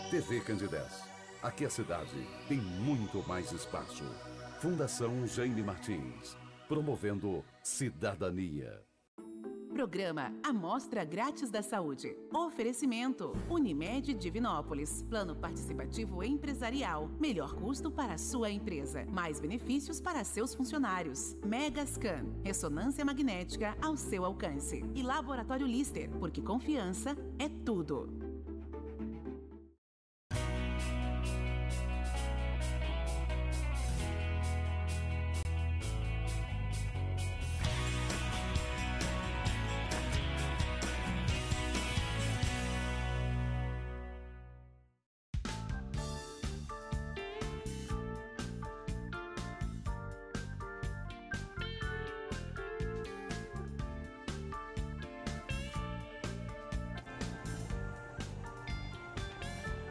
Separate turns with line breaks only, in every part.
TV Candidez. Aqui a cidade tem muito mais espaço. Fundação Jaime Martins, promovendo cidadania.
Programa Amostra Grátis da Saúde. Oferecimento Unimed Divinópolis. Plano participativo empresarial. Melhor custo para a sua empresa. Mais benefícios para seus funcionários. Megascan. Ressonância magnética ao seu alcance. E Laboratório Lister, porque confiança é tudo.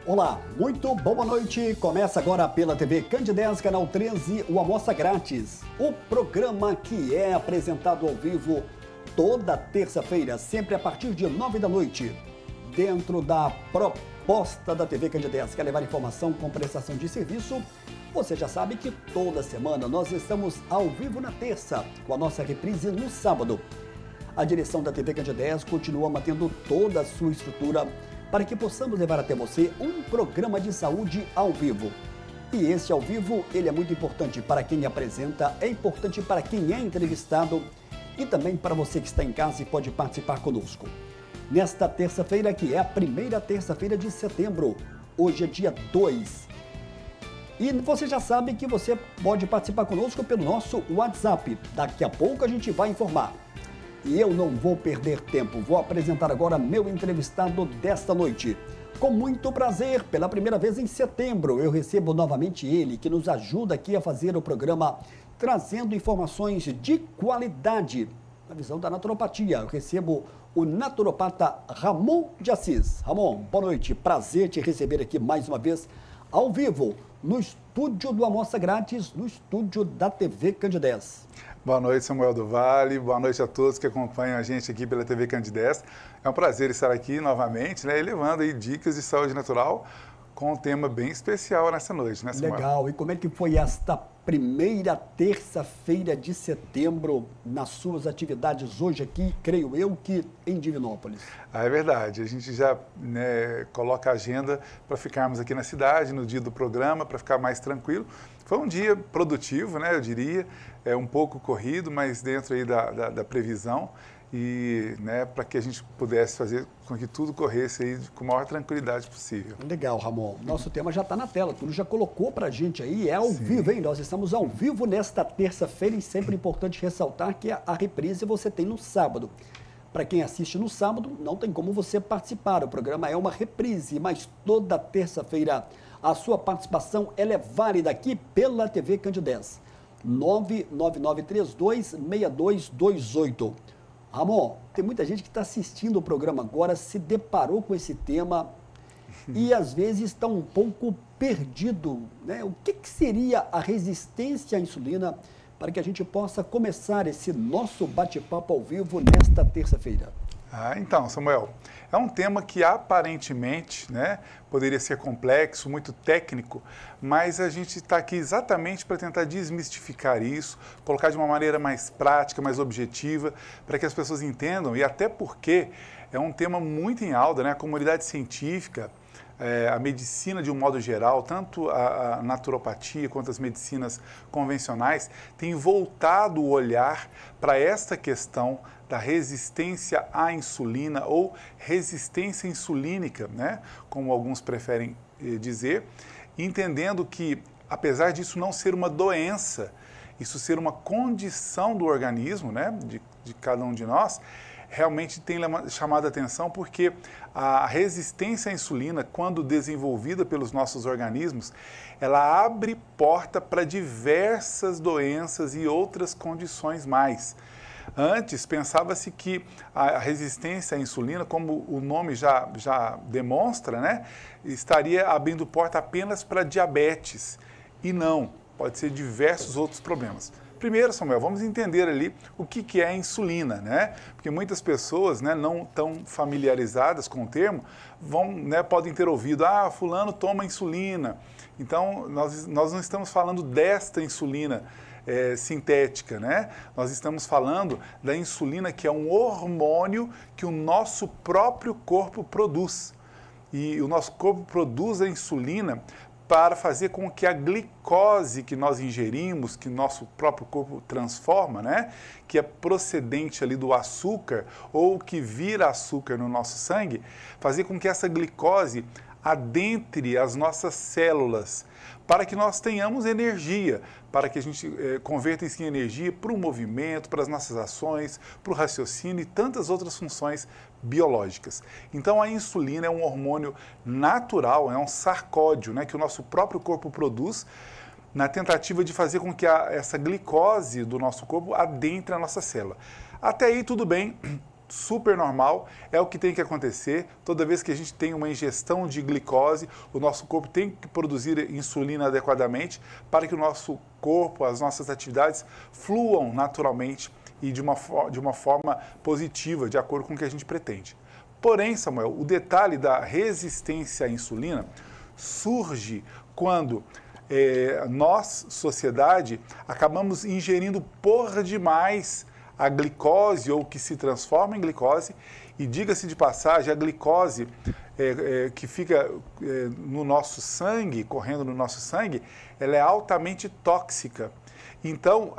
Olá, muito boa noite. Começa agora pela TV Candidez, canal 13, o Amostra Grátis. O programa que é apresentado ao vivo toda terça-feira, sempre a partir de 9 da noite. Dentro da proposta da TV Candidez, que é levar informação com prestação de serviço, você já sabe que toda semana nós estamos ao vivo na terça, com a nossa reprise no sábado. A direção da TV Candidez continua mantendo toda a sua estrutura para que possamos levar até você um programa de saúde ao vivo. E esse ao vivo, ele é muito importante para quem apresenta, é importante para quem é entrevistado e também para você que está em casa e pode participar conosco. Nesta terça-feira, que é a primeira terça-feira de setembro, hoje é dia 2. E você já sabe que você pode participar conosco pelo nosso WhatsApp. Daqui a pouco a gente vai informar. E eu não vou perder tempo, vou apresentar agora meu entrevistado desta noite. Com muito prazer, pela primeira vez em setembro, eu recebo novamente ele, que nos ajuda aqui a fazer o programa, trazendo informações de qualidade na visão da naturopatia. Eu recebo o naturopata Ramon de Assis. Ramon, boa noite, prazer te receber aqui mais uma vez, ao vivo, no estúdio do Amostra Grátis, no estúdio da TV Candidez.
Boa noite, Samuel do Vale. Boa noite a todos que acompanham a gente aqui pela TV Candidez. É um prazer estar aqui novamente, né, levando aí dicas de saúde natural com um tema bem especial nessa noite, né, Samuel?
Legal. E como é que foi esta primeira terça-feira de setembro nas suas atividades hoje aqui, creio eu, que em Divinópolis?
É verdade. A gente já, né, coloca a agenda para ficarmos aqui na cidade, no dia do programa, para ficar mais tranquilo. Foi um dia produtivo, né, eu diria, um pouco corrido, mas dentro aí da previsão e, né, para que a gente pudesse fazer com que tudo corresse aí com a maior tranquilidade possível. Legal, Ramon. Nosso tema já está na tela, tudo já colocou para a gente aí, é ao vivo, hein? Nós estamos ao vivo nesta terça-feira e sempre importante ressaltar que a reprise você tem no sábado. Para quem assiste no sábado, não tem como você participar, o programa é uma reprise, mas toda terça-feira a sua participação ela é válida aqui pela TV Candidez. 999326228. Ramon, tem muita gente que está assistindo o programa agora, se deparou com esse tema e às vezes está um pouco perdido, né? O que seria a resistência à insulina para que a gente possa começar esse nosso bate-papo ao vivo nesta terça-feira? Então, Samuel, é um tema que aparentemente, né, poderia ser complexo, muito técnico, mas a gente está aqui exatamente para tentar desmistificar isso, colocar de uma maneira mais prática, mais objetiva, para que as pessoas entendam, e até porque é um tema muito em alta, né, a comunidade científica, a medicina de um modo geral, tanto a naturopatia quanto as medicinas convencionais, tem voltado o olhar para esta questão da resistência à insulina ou resistência insulínica, né, como alguns preferem dizer, entendendo que, apesar disso não ser uma doença, isso ser uma condição do organismo, né, de cada um de nós, realmente tem chamado a atenção porque a resistência à insulina, quando desenvolvida pelos nossos organismos, ela abre porta para diversas doenças e outras condições mais. Antes, pensava-se que a resistência à insulina, como o nome já demonstra, né, estaria abrindo porta apenas para diabetes. E não, pode ser diversos outros problemas.
Primeiro, Samuel, vamos entender ali o que é a insulina, né? Porque muitas pessoas, né, não tão familiarizadas com o termo, podem ter ouvido, fulano toma insulina. Então, nós não estamos falando desta insulina sintética, né? Nós estamos falando da insulina, que é um hormônio que o nosso próprio corpo produz. E o nosso corpo produz a insulina para fazer com que a glicose que nós ingerimos, que nosso próprio corpo transforma, né, que é procedente ali do açúcar ou que vira açúcar no nosso sangue, fazer com que essa glicose adentre as nossas células, para que nós tenhamos energia, para que a gente converta isso em energia para o movimento, para as nossas ações, para o raciocínio e tantas outras funções biológicas. Então a insulina é um hormônio natural, é um sarcódio, né, que o nosso próprio corpo produz na tentativa de fazer com que essa glicose do nosso corpo adentre a nossa célula. Até aí tudo bem, super normal, é o que tem que acontecer. Toda vez que a gente tem uma ingestão de glicose, o nosso corpo tem que produzir insulina adequadamente para que o nosso corpo, as nossas atividades fluam naturalmente e de uma forma positiva, de acordo com o que a gente pretende. Porém, Samuel, o detalhe da resistência à insulina surge quando nós, sociedade, acabamos ingerindo por demais a glicose ou que se transforma em glicose, e diga-se de passagem, a glicose que fica no nosso sangue, correndo no nosso sangue, ela é altamente tóxica. Então,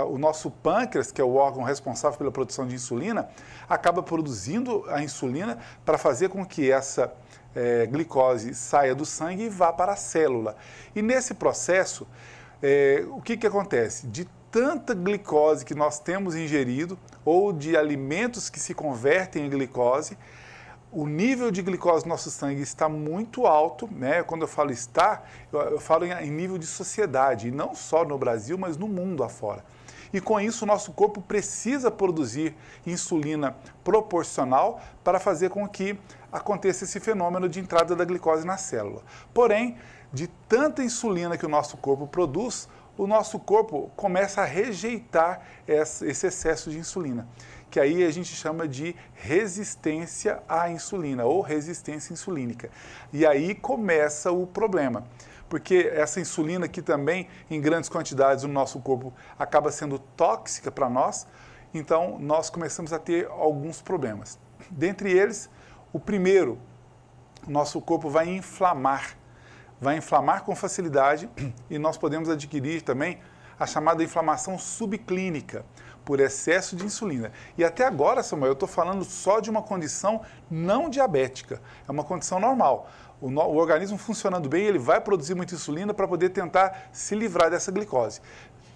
o nosso pâncreas, que é o órgão responsável pela produção de insulina, acaba produzindo a insulina para fazer com que essa glicose saia do sangue e vá para a célula. E nesse processo, o que acontece? De tanta glicose que nós temos ingerido, ou de alimentos que se convertem em glicose, o nível de glicose no nosso sangue está muito alto, né? Quando eu falo eu falo em nível de sociedade, e não só no Brasil, mas no mundo afora. E com isso, o nosso corpo precisa produzir insulina proporcional para fazer com que aconteça esse fenômeno de entrada da glicose na célula. Porém, de tanta insulina que o nosso corpo produz, o nosso corpo começa a rejeitar esse excesso de insulina, que aí a gente chama de resistência à insulina ou resistência insulínica. E aí começa o problema, porque essa insulina que também em grandes quantidades no nosso corpo acaba sendo tóxica para nós, então nós começamos a ter alguns problemas. Dentre eles, o primeiro, o nosso corpo vai inflamar com facilidade, e nós podemos adquirir também a chamada inflamação subclínica por excesso de insulina. E até agora, Samuel, eu estou falando só de uma condição não diabética, é uma condição normal. O organismo funcionando bem, ele vai produzir muita insulina para poder tentar se livrar dessa glicose.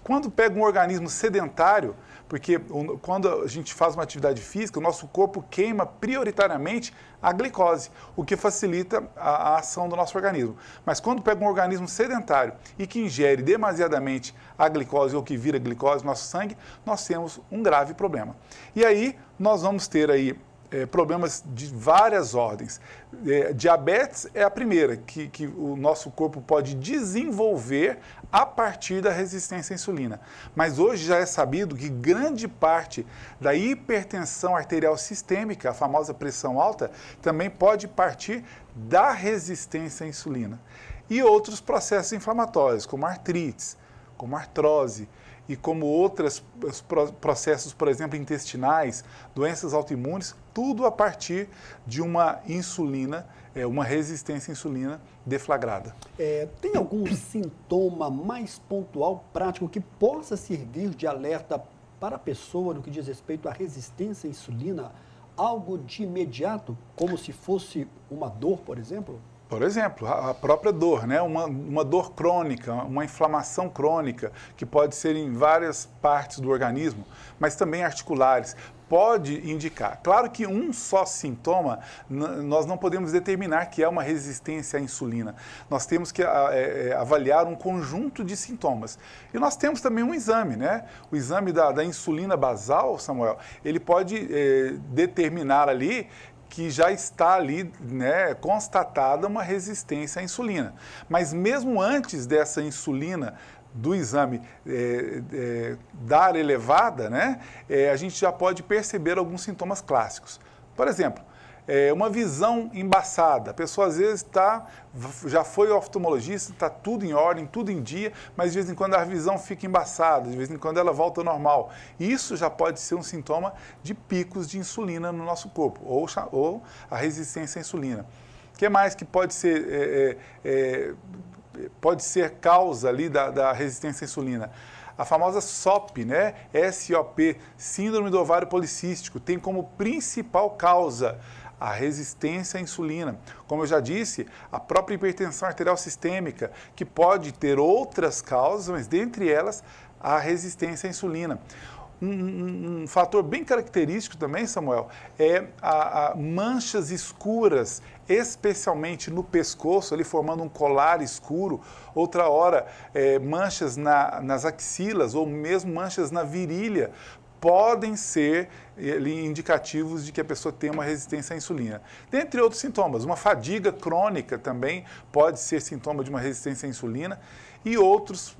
Quando pega um organismo sedentário, porque quando a gente faz uma atividade física, o nosso corpo queima prioritariamente a glicose, o que facilita a ação do nosso organismo. Mas quando pega um organismo sedentário e que ingere demasiadamente a glicose ou que vira glicose no nosso sangue, nós temos um grave problema. E aí nós vamos ter aí problemas de várias ordens. Diabetes é a primeira, que o nosso corpo pode desenvolver a partir da resistência à insulina. Mas hoje já é sabido que grande parte da hipertensão arterial sistêmica, a famosa pressão alta, também pode partir da resistência à insulina. E outros processos inflamatórios, como artrites, como artrose, e como outros processos, por exemplo, intestinais, doenças autoimunes, tudo a partir de uma insulina, uma resistência à insulina deflagrada.
Tem algum sintoma mais pontual, prático, que possa servir de alerta para a pessoa no que diz respeito à resistência à insulina? Algo de imediato, como se fosse uma dor, por exemplo?
Por exemplo, a própria dor, né? Uma dor crônica, uma inflamação crônica, que pode ser em várias partes do organismo, mas também articulares, pode indicar. Claro que um só sintoma, nós não podemos determinar que é uma resistência à insulina. Nós temos que avaliar um conjunto de sintomas. E nós temos também um exame, né? O exame da insulina basal, Samuel, ele pode determinar ali que já está ali, né, constatada uma resistência à insulina. Mas mesmo antes dessa insulina do exame dar elevada, né, a gente já pode perceber alguns sintomas clássicos. Por exemplo, uma visão embaçada. A pessoa às vezes já foi ao oftalmologista, está tudo em ordem, tudo em dia, mas de vez em quando a visão fica embaçada, de vez em quando ela volta ao normal. Isso já pode ser um sintoma de picos de insulina no nosso corpo, ou a resistência à insulina. O que mais que pode ser causa ali da resistência à insulina? A famosa SOP, né? SOP, Síndrome do Ovário Policístico, tem como principal causa a resistência à insulina. Como eu já disse, a própria hipertensão arterial sistêmica, que pode ter outras causas, mas dentre elas, a resistência à insulina. Um fator bem característico também, Samuel, é manchas escuras, especialmente no pescoço, ali formando um colar escuro. Outra hora, manchas nas axilas ou mesmo manchas na virilha, podem ser indicativos de que a pessoa tem uma resistência à insulina. Dentre outros sintomas, uma fadiga crônica também pode ser sintoma de uma resistência à insulina e outros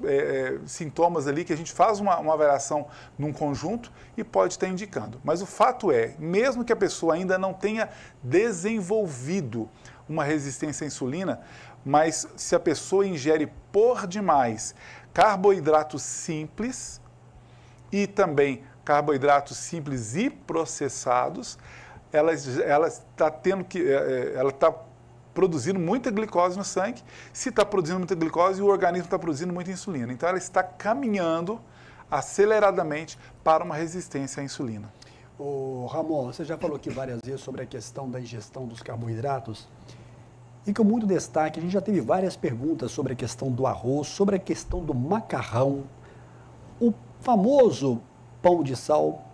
sintomas ali que a gente faz uma avaliação num conjunto e pode estar indicando. Mas o fato é, mesmo que a pessoa ainda não tenha desenvolvido uma resistência à insulina, mas se a pessoa ingere por demais carboidratos simples e também carboidratos simples e processados, ela está produzindo muita glicose no sangue. Se está produzindo muita glicose, o organismo está produzindo muita insulina. Então, ela está caminhando aceleradamente para uma resistência à insulina.
Ô, Ramon, você já falou aqui várias vezes sobre a questão da ingestão dos carboidratos e com muito destaque, a gente já teve várias perguntas sobre a questão do arroz, sobre a questão do macarrão, o famoso pão de sal,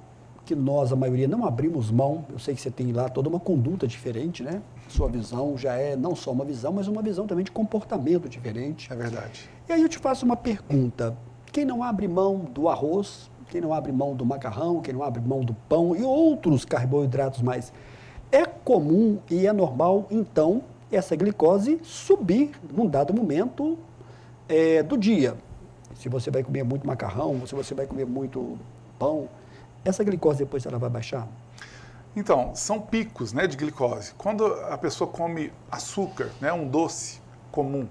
que nós, a maioria, não abrimos mão. Eu sei que você tem lá toda uma conduta diferente, né? Sua visão já é não só uma visão, mas uma visão também de comportamento diferente.
É verdade.
E aí eu te faço uma pergunta. Quem não abre mão do arroz, quem não abre mão do macarrão, quem não abre mão do pão e outros carboidratos mais, é comum e é normal, então, essa glicose subir num dado momento do dia. Se você vai comer muito macarrão, se você vai comer muito pão, essa glicose depois ela vai baixar?
Então, são picos, né, de glicose. Quando a pessoa come açúcar, né, um doce comum,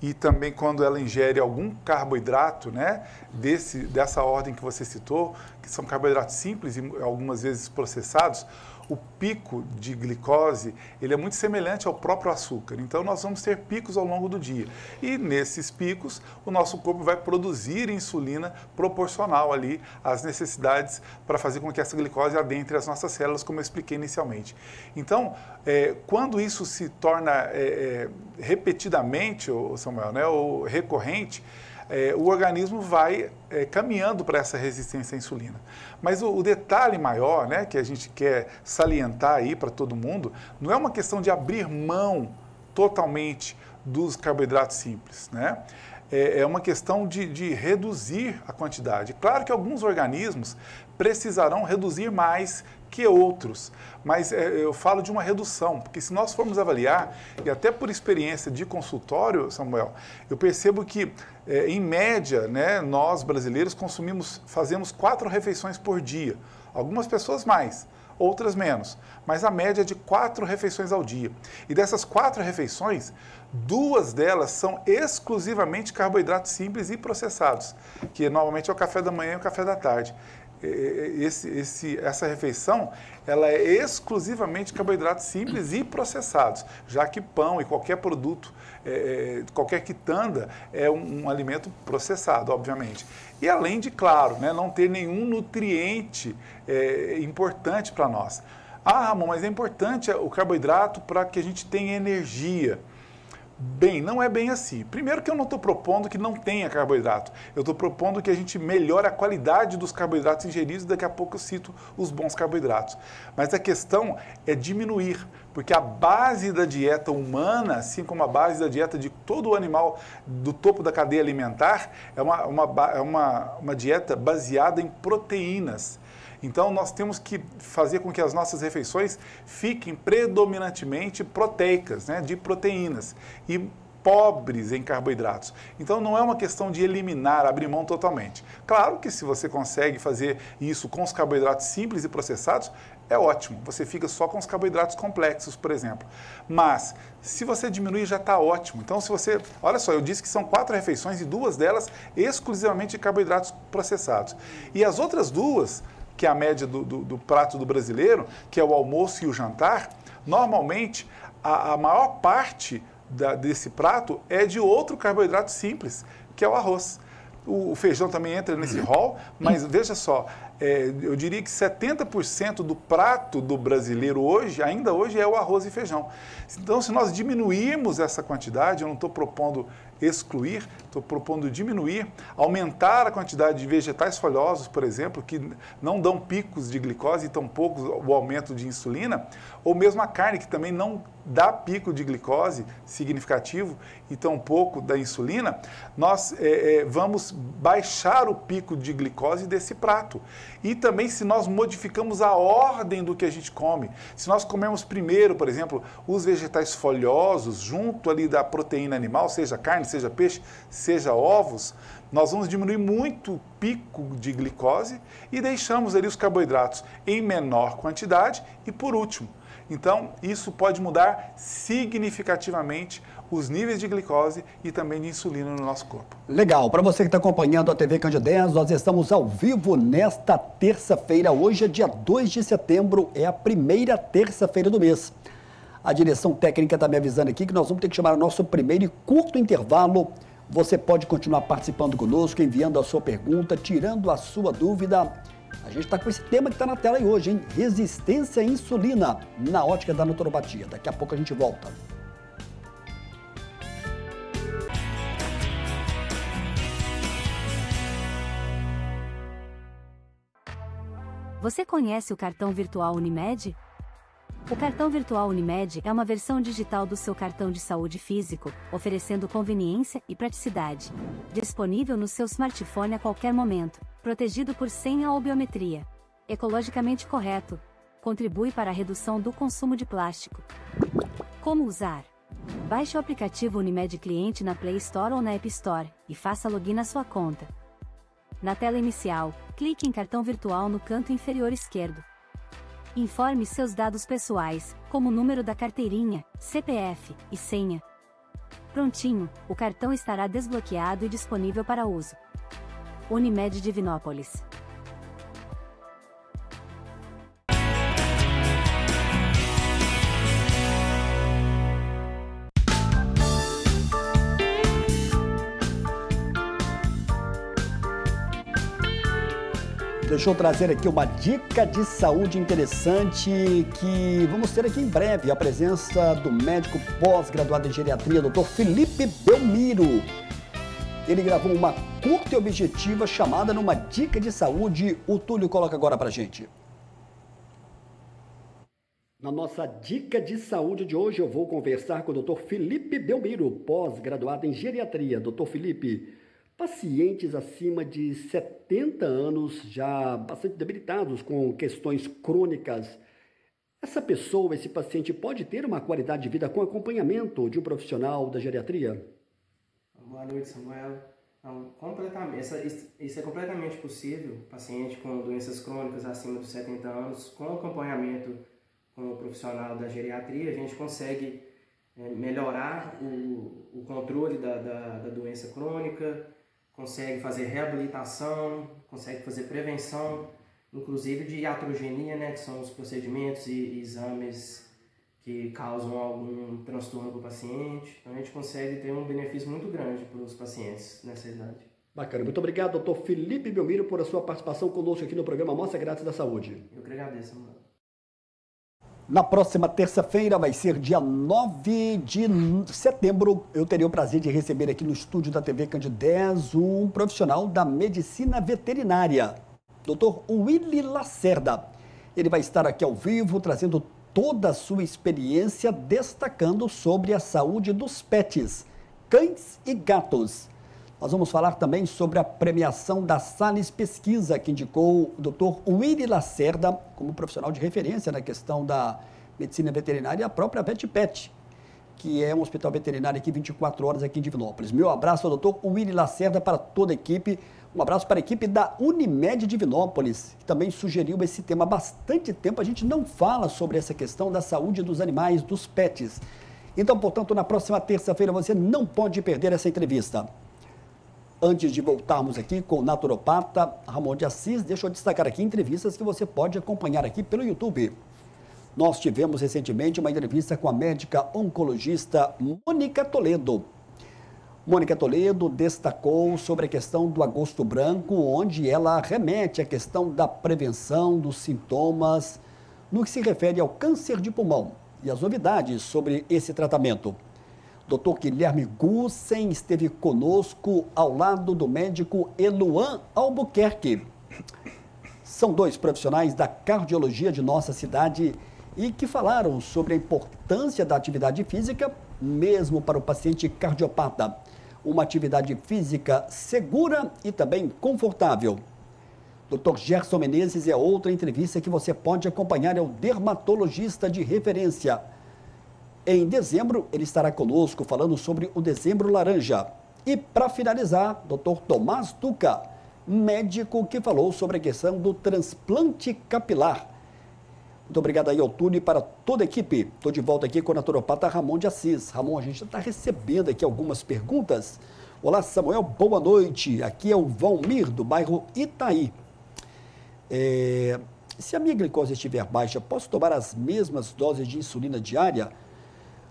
e também quando ela ingere algum carboidrato, né, dessa ordem que você citou, que são carboidratos simples e algumas vezes processados, o pico de glicose, ele é muito semelhante ao próprio açúcar. Então, nós vamos ter picos ao longo do dia. E nesses picos, o nosso corpo vai produzir insulina proporcional ali às necessidades para fazer com que essa glicose adentre as nossas células, como eu expliquei inicialmente. Então, quando isso se torna repetidamente, Samuel, né, ou recorrente, o organismo vai caminhando para essa resistência à insulina. Mas o detalhe maior, né, que a gente quer salientar aí para todo mundo, não é uma questão de abrir mão totalmente dos carboidratos simples, né? É uma questão de reduzir a quantidade. Claro que alguns organismos precisarão reduzir mais que outros, mas eu falo de uma redução, porque se nós formos avaliar, e até por experiência de consultório, Samuel, eu percebo que, em média, né, nós brasileiros fazemos 4 refeições por dia, algumas pessoas mais, outras menos, mas a média é de 4 refeições ao dia. E dessas 4 refeições, 2 delas são exclusivamente carboidratos simples e processados, que normalmente é o café da manhã e o café da tarde. Essa refeição, ela é exclusivamente carboidratos simples e processados, já que pão e qualquer produto, qualquer quitanda é um alimento processado, obviamente. E além de, claro, né, não ter nenhum nutriente importante para nós. Ah, Ramon, mas é importante o carboidrato para que a gente tenha energia. Bem, não é bem assim. Primeiro que eu não estou propondo que não tenha carboidrato. Eu estou propondo que a gente melhore a qualidade dos carboidratos ingeridos. Daqui a pouco eu cito os bons carboidratos. Mas a questão é diminuir, porque a base da dieta humana, assim como a base da dieta de todo animal do topo da cadeia alimentar, é uma dieta baseada em proteínas. Então, nós temos que fazer com que as nossas refeições fiquem predominantemente proteicas, né, de proteínas. E pobres em carboidratos. Então não é uma questão de eliminar, abrir mão totalmente. Claro que se você consegue fazer isso com os carboidratos simples e processados, é ótimo. Você fica só com os carboidratos complexos, por exemplo. Mas se você diminuir, já está ótimo. Então se você... Olha só, eu disse que são 4 refeições e 2 delas exclusivamente de carboidratos processados. E as outras 2, que é a média do prato do brasileiro, que é o almoço e o jantar, normalmente a maior parte desse prato é de outro carboidrato simples, que é o arroz. O feijão também entra nesse rol, mas veja só, eu diria que 70% do prato do brasileiro hoje, ainda hoje, é o arroz e feijão. Então, se nós diminuirmos essa quantidade, eu não estou propondo excluir, estou propondo diminuir, aumentar a quantidade de vegetais folhosos, por exemplo, que não dão picos de glicose e tampouco o aumento de insulina, ou mesmo a carne, que também não dá pico de glicose significativo e tampouco da insulina, nós vamos baixar o pico de glicose desse prato. E também se nós modificamos a ordem do que a gente come, se nós comemos primeiro, por exemplo, os vegetais folhosos junto ali da proteína animal, seja carne, seja peixe, seja ovos, nós vamos diminuir muito o pico de glicose e deixamos ali os carboidratos em menor quantidade e por último. Então, isso pode mudar significativamente os níveis de glicose e também de insulina no nosso corpo.
Legal. Para você que está acompanhando a TV Candidez, nós estamos ao vivo nesta terça-feira. Hoje é dia 2 de setembro, é a primeira terça-feira do mês. A direção técnica está me avisando aqui que nós vamos ter que chamar o nosso primeiro e curto intervalo. Você pode continuar participando conosco, enviando a sua pergunta, tirando a sua dúvida. A gente está com esse tema que está na tela aí hoje, hein? Resistência à insulina na ótica da naturopatia. Daqui a pouco a gente volta.
Você conhece o cartão virtual Unimed? O cartão virtual Unimed é uma versão digital do seu cartão de saúde físico, oferecendo conveniência e praticidade. Disponível no seu smartphone a qualquer momento, protegido por senha ou biometria. Ecologicamente correto. Contribui para a redução do consumo de plástico. Como usar? Baixe o aplicativo Unimed Cliente na Play Store ou na App Store e faça login na sua conta. Na tela inicial, clique em cartão virtual no canto inferior esquerdo. Informe seus dados pessoais, como o número da carteirinha, CPF e senha. Prontinho, o cartão estará desbloqueado e disponível para uso. Unimed Divinópolis.
Deixa eu trazer aqui uma dica de saúde interessante que vamos ter aqui em breve. A presença do médico pós-graduado em geriatria, Dr. Felipe Belmiro. Ele gravou uma curta e objetiva chamada Numa Dica de Saúde. O Túlio coloca agora pra gente. Na nossa dica de saúde de hoje, eu vou conversar com o Dr. Felipe Belmiro, pós-graduado em geriatria. Dr. Felipe, pacientes acima de 70 anos, já bastante debilitados com questões crônicas, essa pessoa, esse paciente pode ter uma qualidade de vida com acompanhamento de um profissional da geriatria?
Boa noite, Samuel. Não, isso é completamente possível. Paciente com doenças crônicas acima dos 70 anos, com acompanhamento com o profissional da geriatria, a gente consegue melhorar o controle da doença crônica, consegue fazer reabilitação, consegue fazer prevenção, inclusive de iatrogenia, né, que são os procedimentos e exames que causam algum transtorno para o paciente. Então a gente consegue ter um benefício muito grande para os pacientes nessa idade.
Bacana. Muito obrigado, Dr. Felipe Belmiro, por a sua participação conosco aqui no programa Amostra Grátis da Saúde.
Eu que agradeço, mano.
Na próxima terça-feira, vai ser dia 9 de setembro, eu terei o prazer de receber aqui no estúdio da TV Candidez um profissional da medicina veterinária, Dr. Willy Lacerda. Ele vai estar aqui ao vivo, trazendo toda a sua experiência, destacando sobre a saúde dos pets, cães e gatos. Nós vamos falar também sobre a premiação da Salles Pesquisa, que indicou o Dr. Willy Lacerda como profissional de referência na questão da medicina veterinária e a própria VetPet. que é um hospital veterinário aqui 24 horas aqui em Divinópolis. Meu abraço ao doutor Willy Lacerda, para toda a equipe. Um abraço para a equipe da Unimed Divinópolis, que também sugeriu esse tema há bastante tempo. A gente não fala sobre essa questão da saúde dos animais, dos pets. Então, portanto, na próxima terça-feira você não pode perder essa entrevista. Antes de voltarmos aqui com o naturopata Ramon de Assis, deixa eu destacar aqui entrevistas que você pode acompanhar aqui pelo YouTube. Nós tivemos recentemente uma entrevista com a médica oncologista Mônica Toledo. Mônica Toledo destacou sobre a questão do agosto branco, onde ela remete à questão da prevenção dos sintomas no que se refere ao câncer de pulmão e as novidades sobre esse tratamento. Dr. Guilherme Gussen esteve conosco ao lado do médico Eluan Albuquerque. São dois profissionais da cardiologia de nossa cidade e que falaram sobre a importância da atividade física, mesmo para o paciente cardiopata. Uma atividade física segura e também confortável. Dr. Gerson Menezes é outra entrevista que você pode acompanhar, é o dermatologista de referência. Em dezembro, ele estará conosco falando sobre o Dezembro Laranja. E, para finalizar, Dr. Tomás Duca, médico que falou sobre a questão do transplante capilar. Muito obrigado aí ao Túlio e para toda a equipe. Estou de volta aqui com o naturopata Ramon de Assis. Ramon, a gente já está recebendo aqui algumas perguntas. Olá, Samuel, boa noite. Aqui é o Valmir, do bairro Itaí. Se a minha glicose estiver baixa, posso tomar as mesmas doses de insulina diária?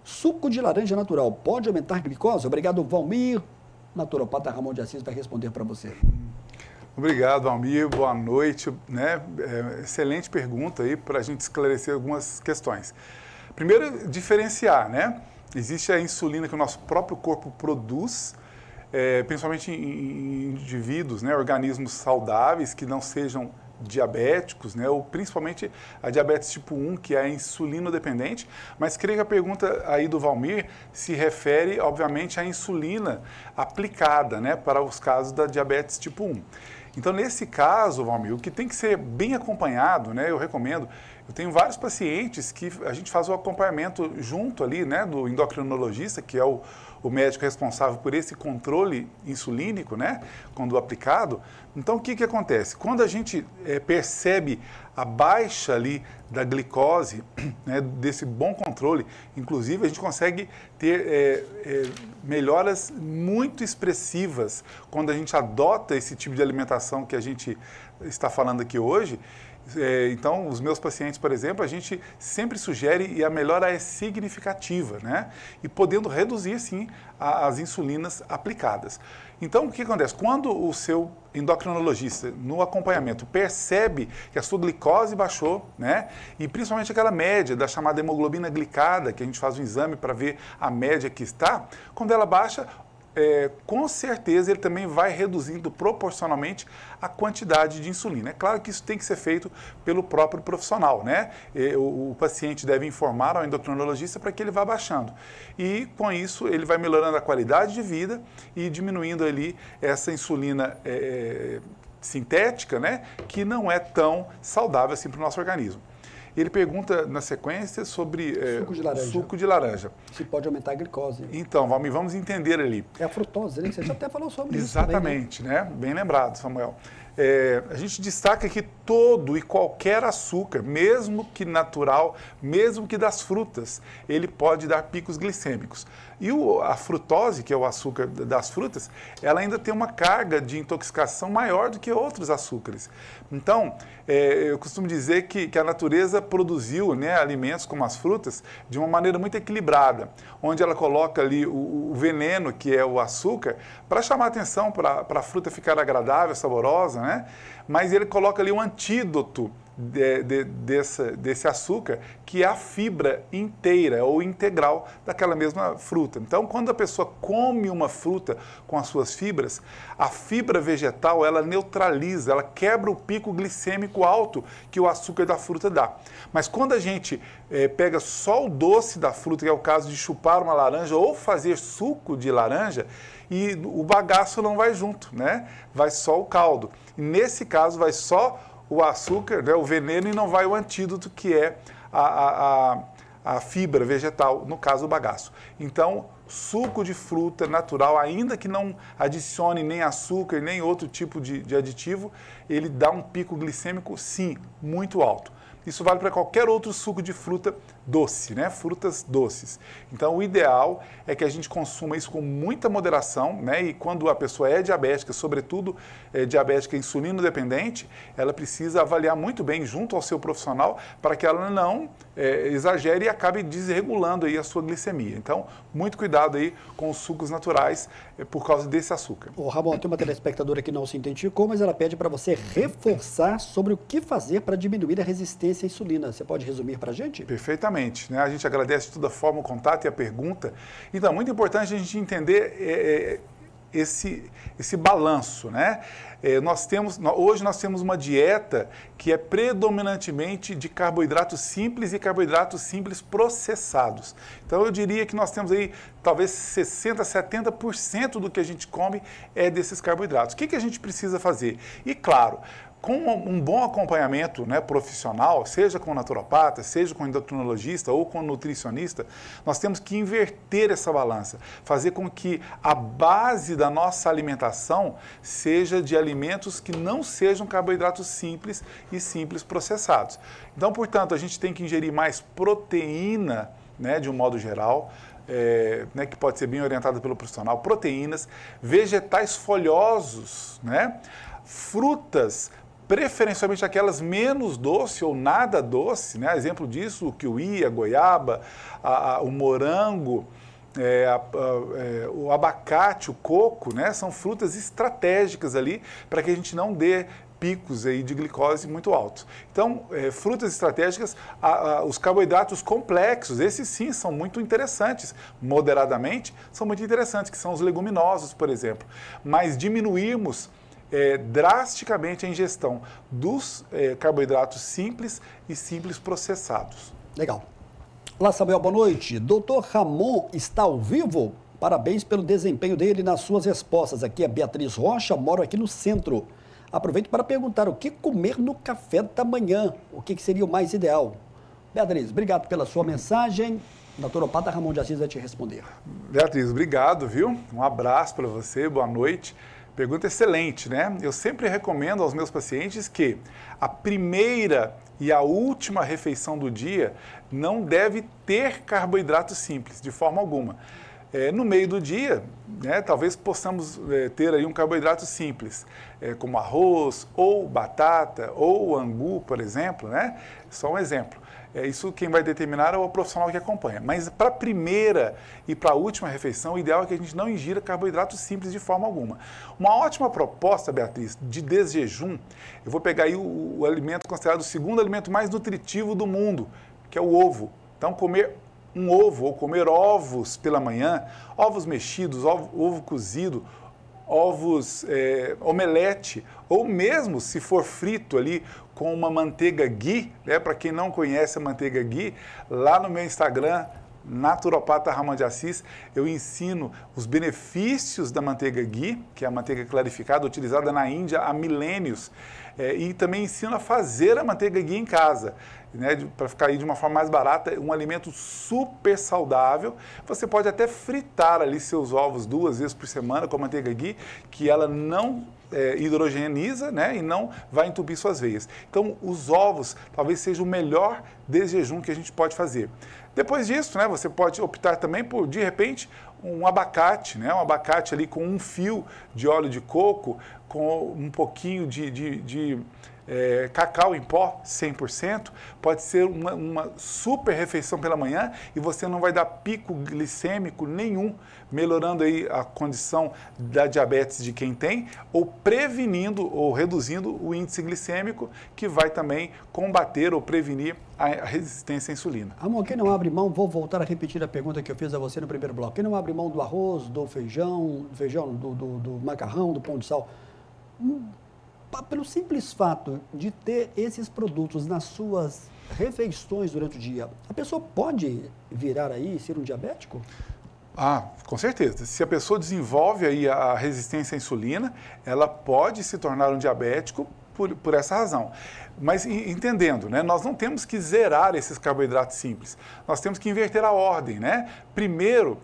Suco de laranja natural pode aumentar a glicose? Obrigado, Valmir. Naturopata Ramon de Assis vai responder para você.
Obrigado, Almir. Boa noite. Excelente pergunta aí para a gente esclarecer algumas questões. Primeiro, diferenciar, né? Existe a insulina que o nosso próprio corpo produz, principalmente em indivíduos, né? Organismos saudáveis que não sejam diabéticos, né? Ou principalmente a diabetes tipo 1, que é a insulino-dependente. Mas creio que a pergunta aí do Valmir se refere, obviamente, à insulina aplicada, né? Para os casos da diabetes tipo 1. Então, nesse caso, Valmir, o que tem que ser bem acompanhado, né, eu recomendo, eu tenho vários pacientes que a gente faz o acompanhamento junto ali, né, do endocrinologista, que é o médico responsável por esse controle insulínico, né, quando aplicado. Então, o que acontece? Quando a gente percebe a baixa ali da glicose, né, desse bom controle, inclusive a gente consegue ter melhoras muito expressivas quando a gente adota esse tipo de alimentação que a gente está falando aqui hoje. Então, os meus pacientes, por exemplo, a gente sempre sugere e a melhora é significativa, né? E podendo reduzir, sim, as insulinas aplicadas. Então, o que acontece? Quando o seu endocrinologista, no acompanhamento, percebe que a sua glicose baixou, né? E principalmente aquela média da chamada hemoglobina glicada, que a gente faz um exame para ver a média que está, quando ela baixa, com certeza ele também vai reduzindo proporcionalmente a quantidade de insulina. É claro que isso tem que ser feito pelo próprio profissional, né? O paciente deve informar ao endocrinologista para que ele vá baixando. E com isso ele vai melhorando a qualidade de vida e diminuindo ali essa insulina sintética, né? Que não é tão saudável assim para o nosso organismo. Ele pergunta na sequência sobre suco de laranja.
Se pode aumentar a glicose.
Então, Valmir, vamos entender ali.
É a frutose, né? Você já até falou sobre
Exatamente,
isso. Exatamente,
né? Bem lembrado, Samuel. A gente destaca que todo e qualquer açúcar, mesmo que natural, mesmo que das frutas, ele pode dar picos glicêmicos. E a frutose, que é o açúcar das frutas, ela ainda tem uma carga de intoxicação maior do que outros açúcares. Então, eu costumo dizer que a natureza produziu, né, alimentos como as frutas de uma maneira muito equilibrada, onde ela coloca ali o veneno, que é o açúcar, para chamar a atenção, para a fruta ficar agradável, saborosa, né? Mas ele coloca ali um antídoto desse açúcar, que é a fibra inteira ou integral daquela mesma fruta. Então, quando a pessoa come uma fruta com as suas fibras, a fibra vegetal, ela neutraliza, ela quebra o pico glicêmico alto que o açúcar da fruta dá. Mas quando a gente pega só o doce da fruta, que é o caso de chupar uma laranja ou fazer suco de laranja, e o bagaço não vai junto, né? Vai só o caldo. E nesse caso, vai só o açúcar, né, o veneno, e não vai o antídoto, que é a a fibra vegetal, no caso o bagaço. Então, suco de fruta natural, ainda que não adicione nem açúcar, nem outro tipo de aditivo, ele dá um pico glicêmico, sim, muito alto. Isso vale para qualquer outro suco de fruta doce, né? Frutas doces. Então, o ideal é que a gente consuma isso com muita moderação, né? E quando a pessoa é diabética, sobretudo diabética insulino dependente, ela precisa avaliar muito bem junto ao seu profissional para que ela não exagere e acabe desregulando aí a sua glicemia. Então, muito cuidado aí com os sucos naturais por causa desse açúcar.
Ô, Ramon, tem uma telespectadora que não se identificou, mas ela pede para você reforçar sobre o que fazer para diminuir a resistência à insulina. Você pode resumir para a gente?
Perfeitamente, né? A gente agradece de toda forma o contato e a pergunta. Então, é muito importante a gente entender esse balanço, né? Hoje nós temos uma dieta que é predominantemente de carboidratos simples e carboidratos simples processados. Então eu diria que nós temos aí talvez 60%, 70% do que a gente come é desses carboidratos. O que a gente precisa fazer? E claro, com um bom acompanhamento, né, profissional, seja com o naturopata, seja com o endocrinologista ou com o nutricionista, nós temos que inverter essa balança, fazer com que a base da nossa alimentação seja de alimentos que não sejam carboidratos simples e simples processados. Então, portanto, a gente tem que ingerir mais proteína, né, de um modo geral, né, que pode ser bem orientada pelo profissional, proteínas, vegetais folhosos, né, frutas, preferencialmente aquelas menos doce ou nada doce, né? Exemplo disso, o kiwi, a goiaba, o morango, o abacate, o coco, né? São frutas estratégicas ali para que a gente não dê picos aí de glicose muito altos. Então, frutas estratégicas, os carboidratos complexos, esses sim são muito interessantes, moderadamente, são muito interessantes, que são os leguminosos, por exemplo. Mas diminuirmos drasticamente a ingestão dos carboidratos simples e simples processados.
Legal. Olá, Samuel, boa noite. Doutor Ramon está ao vivo? Parabéns pelo desempenho dele nas suas respostas. Aqui é Beatriz Rocha, moro aqui no centro. Aproveito para perguntar o que comer no café da manhã, o que seria o mais ideal. Beatriz, obrigado pela sua mensagem. O naturopata Ramon de Assis vai te responder.
Beatriz, obrigado, viu? Um abraço para você, boa noite. Pergunta excelente, né? Eu sempre recomendo aos meus pacientes que a primeira e a última refeição do dia não deve ter carboidratos simples, de forma alguma. No meio do dia, né, talvez possamos ter aí um carboidrato simples, como arroz, ou batata, ou angu, por exemplo, né? Só um exemplo. Isso quem vai determinar é o profissional que acompanha. Mas para a primeira e para a última refeição, o ideal é que a gente não ingira carboidratos simples de forma alguma. Uma ótima proposta, Beatriz, de desjejum, eu vou pegar aí o alimento considerado o segundo alimento mais nutritivo do mundo, que é o ovo. Então, comer um ovo ou comer ovos pela manhã, ovos mexidos, ovo cozido, ovos, omelete, ou mesmo se for frito ali com uma manteiga ghee, né? Para quem não conhece a manteiga ghee, lá no meu Instagram, naturopata Ramon de Assis, eu ensino os benefícios da manteiga ghee, que é a manteiga clarificada utilizada na Índia há milênios, e também ensino a fazer a manteiga ghee em casa, né, para ficar aí de uma forma mais barata, um alimento super saudável. Você pode até fritar ali seus ovos 2 vezes por semana com a manteiga ghee, que ela não hidrogeniza, né, e não vai entupir suas veias. Então, os ovos talvez seja o melhor desjejum que a gente pode fazer. Depois disso, né, você pode optar também por, de repente, um abacate, né, um abacate ali com um fio de óleo de coco, com um pouquinho de cacau em pó, 100%, pode ser uma super refeição pela manhã e você não vai dar pico glicêmico nenhum, melhorando aí a condição da diabetes de quem tem, ou prevenindo ou reduzindo o índice glicêmico, que vai também combater ou prevenir a resistência à insulina.
Ramon, quem não abre mão, vou voltar a repetir a pergunta que eu fiz a você no primeiro bloco, quem não abre mão do arroz, do feijão, do macarrão, do pão de sal, pelo simples fato de ter esses produtos nas suas refeições durante o dia, a pessoa pode virar aí e ser um diabético?
Ah, com certeza. Se a pessoa desenvolve aí a resistência à insulina, ela pode se tornar um diabético por essa razão. Mas entendendo, né, nós não temos que zerar esses carboidratos simples, nós temos que inverter a ordem, né? Primeiro,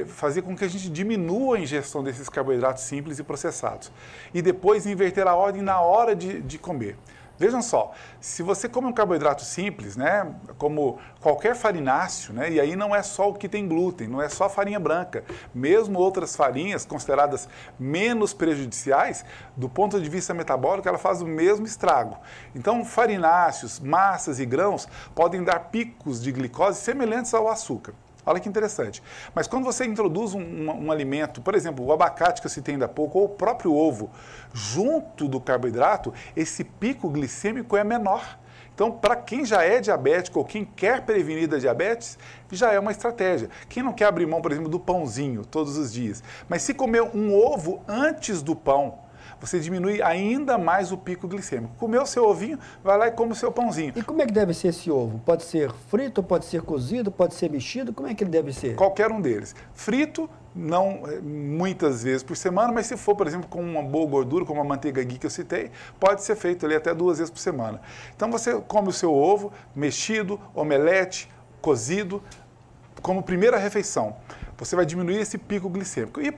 fazer com que a gente diminua a ingestão desses carboidratos simples e processados. E depois inverter a ordem na hora de comer. Vejam só, se você come um carboidrato simples, né, como qualquer farináceo, né, e aí não é só o que tem glúten, não é só farinha branca, mesmo outras farinhas consideradas menos prejudiciais, do ponto de vista metabólico, ela faz o mesmo estrago. Então, farináceos, massas e grãos podem dar picos de glicose semelhantes ao açúcar. Olha que interessante. Mas quando você introduz um alimento, por exemplo, o abacate que eu citei ainda há pouco, ou o próprio ovo, junto do carboidrato, esse pico glicêmico é menor. Então, para quem já é diabético ou quem quer prevenir da diabetes, já é uma estratégia. Quem não quer abrir mão, por exemplo, do pãozinho todos os dias, mas se comer um ovo antes do pão, você diminui ainda mais o pico glicêmico. Comeu o seu ovinho, vai lá e come o seu pãozinho.
E como é que deve ser esse ovo? Pode ser frito, pode ser cozido, pode ser mexido? Como é que ele deve ser?
Qualquer um deles. Frito, não muitas vezes por semana, mas se for, por exemplo, com uma boa gordura, como a manteiga ghee que eu citei, pode ser feito ali até 2 vezes por semana. Então você come o seu ovo mexido, omelete, cozido, como primeira refeição. Você vai diminuir esse pico glicêmico. E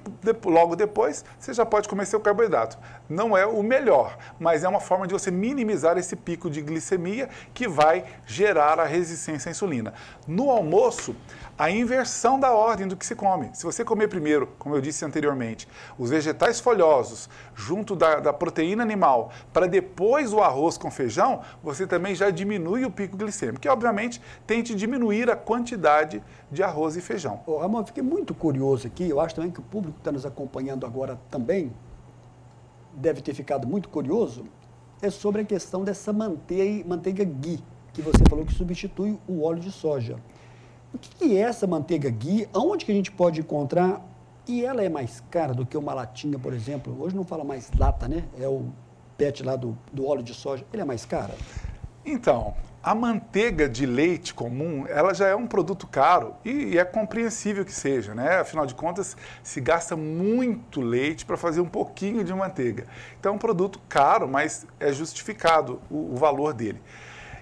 logo depois, você já pode comer seu carboidrato. Não é o melhor, mas é uma forma de você minimizar esse pico de glicemia que vai gerar a resistência à insulina. No almoço, a inversão da ordem do que se come. Se você comer primeiro, como eu disse anteriormente, os vegetais folhosos, junto da proteína animal, para depois o arroz com feijão, você também já diminui o pico glicêmico. E, obviamente, tente diminuir a quantidade de arroz e feijão.
Ô, Ramon, eu fiquei muito curioso aqui, eu acho também que o público que está nos acompanhando agora também deve ter ficado muito curioso, é sobre a questão dessa manteiga ghee, que você falou que substitui o óleo de soja. O que é essa manteiga ghee? Aonde que a gente pode encontrar? E ela é mais cara do que uma latinha, por exemplo? Hoje não fala mais lata, né? É o PET lá do óleo de soja. Ele é mais cara?
Então, a manteiga de leite comum, ela já é um produto caro e é compreensível que seja, né? Afinal de contas, se gasta muito leite para fazer um pouquinho de manteiga. Então, é um produto caro, mas é justificado o valor dele.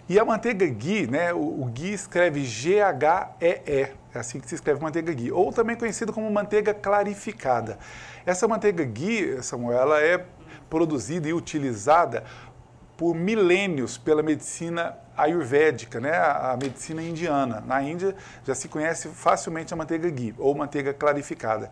E a manteiga ghee, né? O ghee escreve G-H-E-E, é assim que se escreve manteiga ghee, ou também conhecida como manteiga clarificada. Essa manteiga ghee, Samuel, ela é produzida e utilizada por milênios pela medicina ayurvédica, né? A medicina indiana. Na Índia já se conhece facilmente a manteiga ghee, ou manteiga clarificada.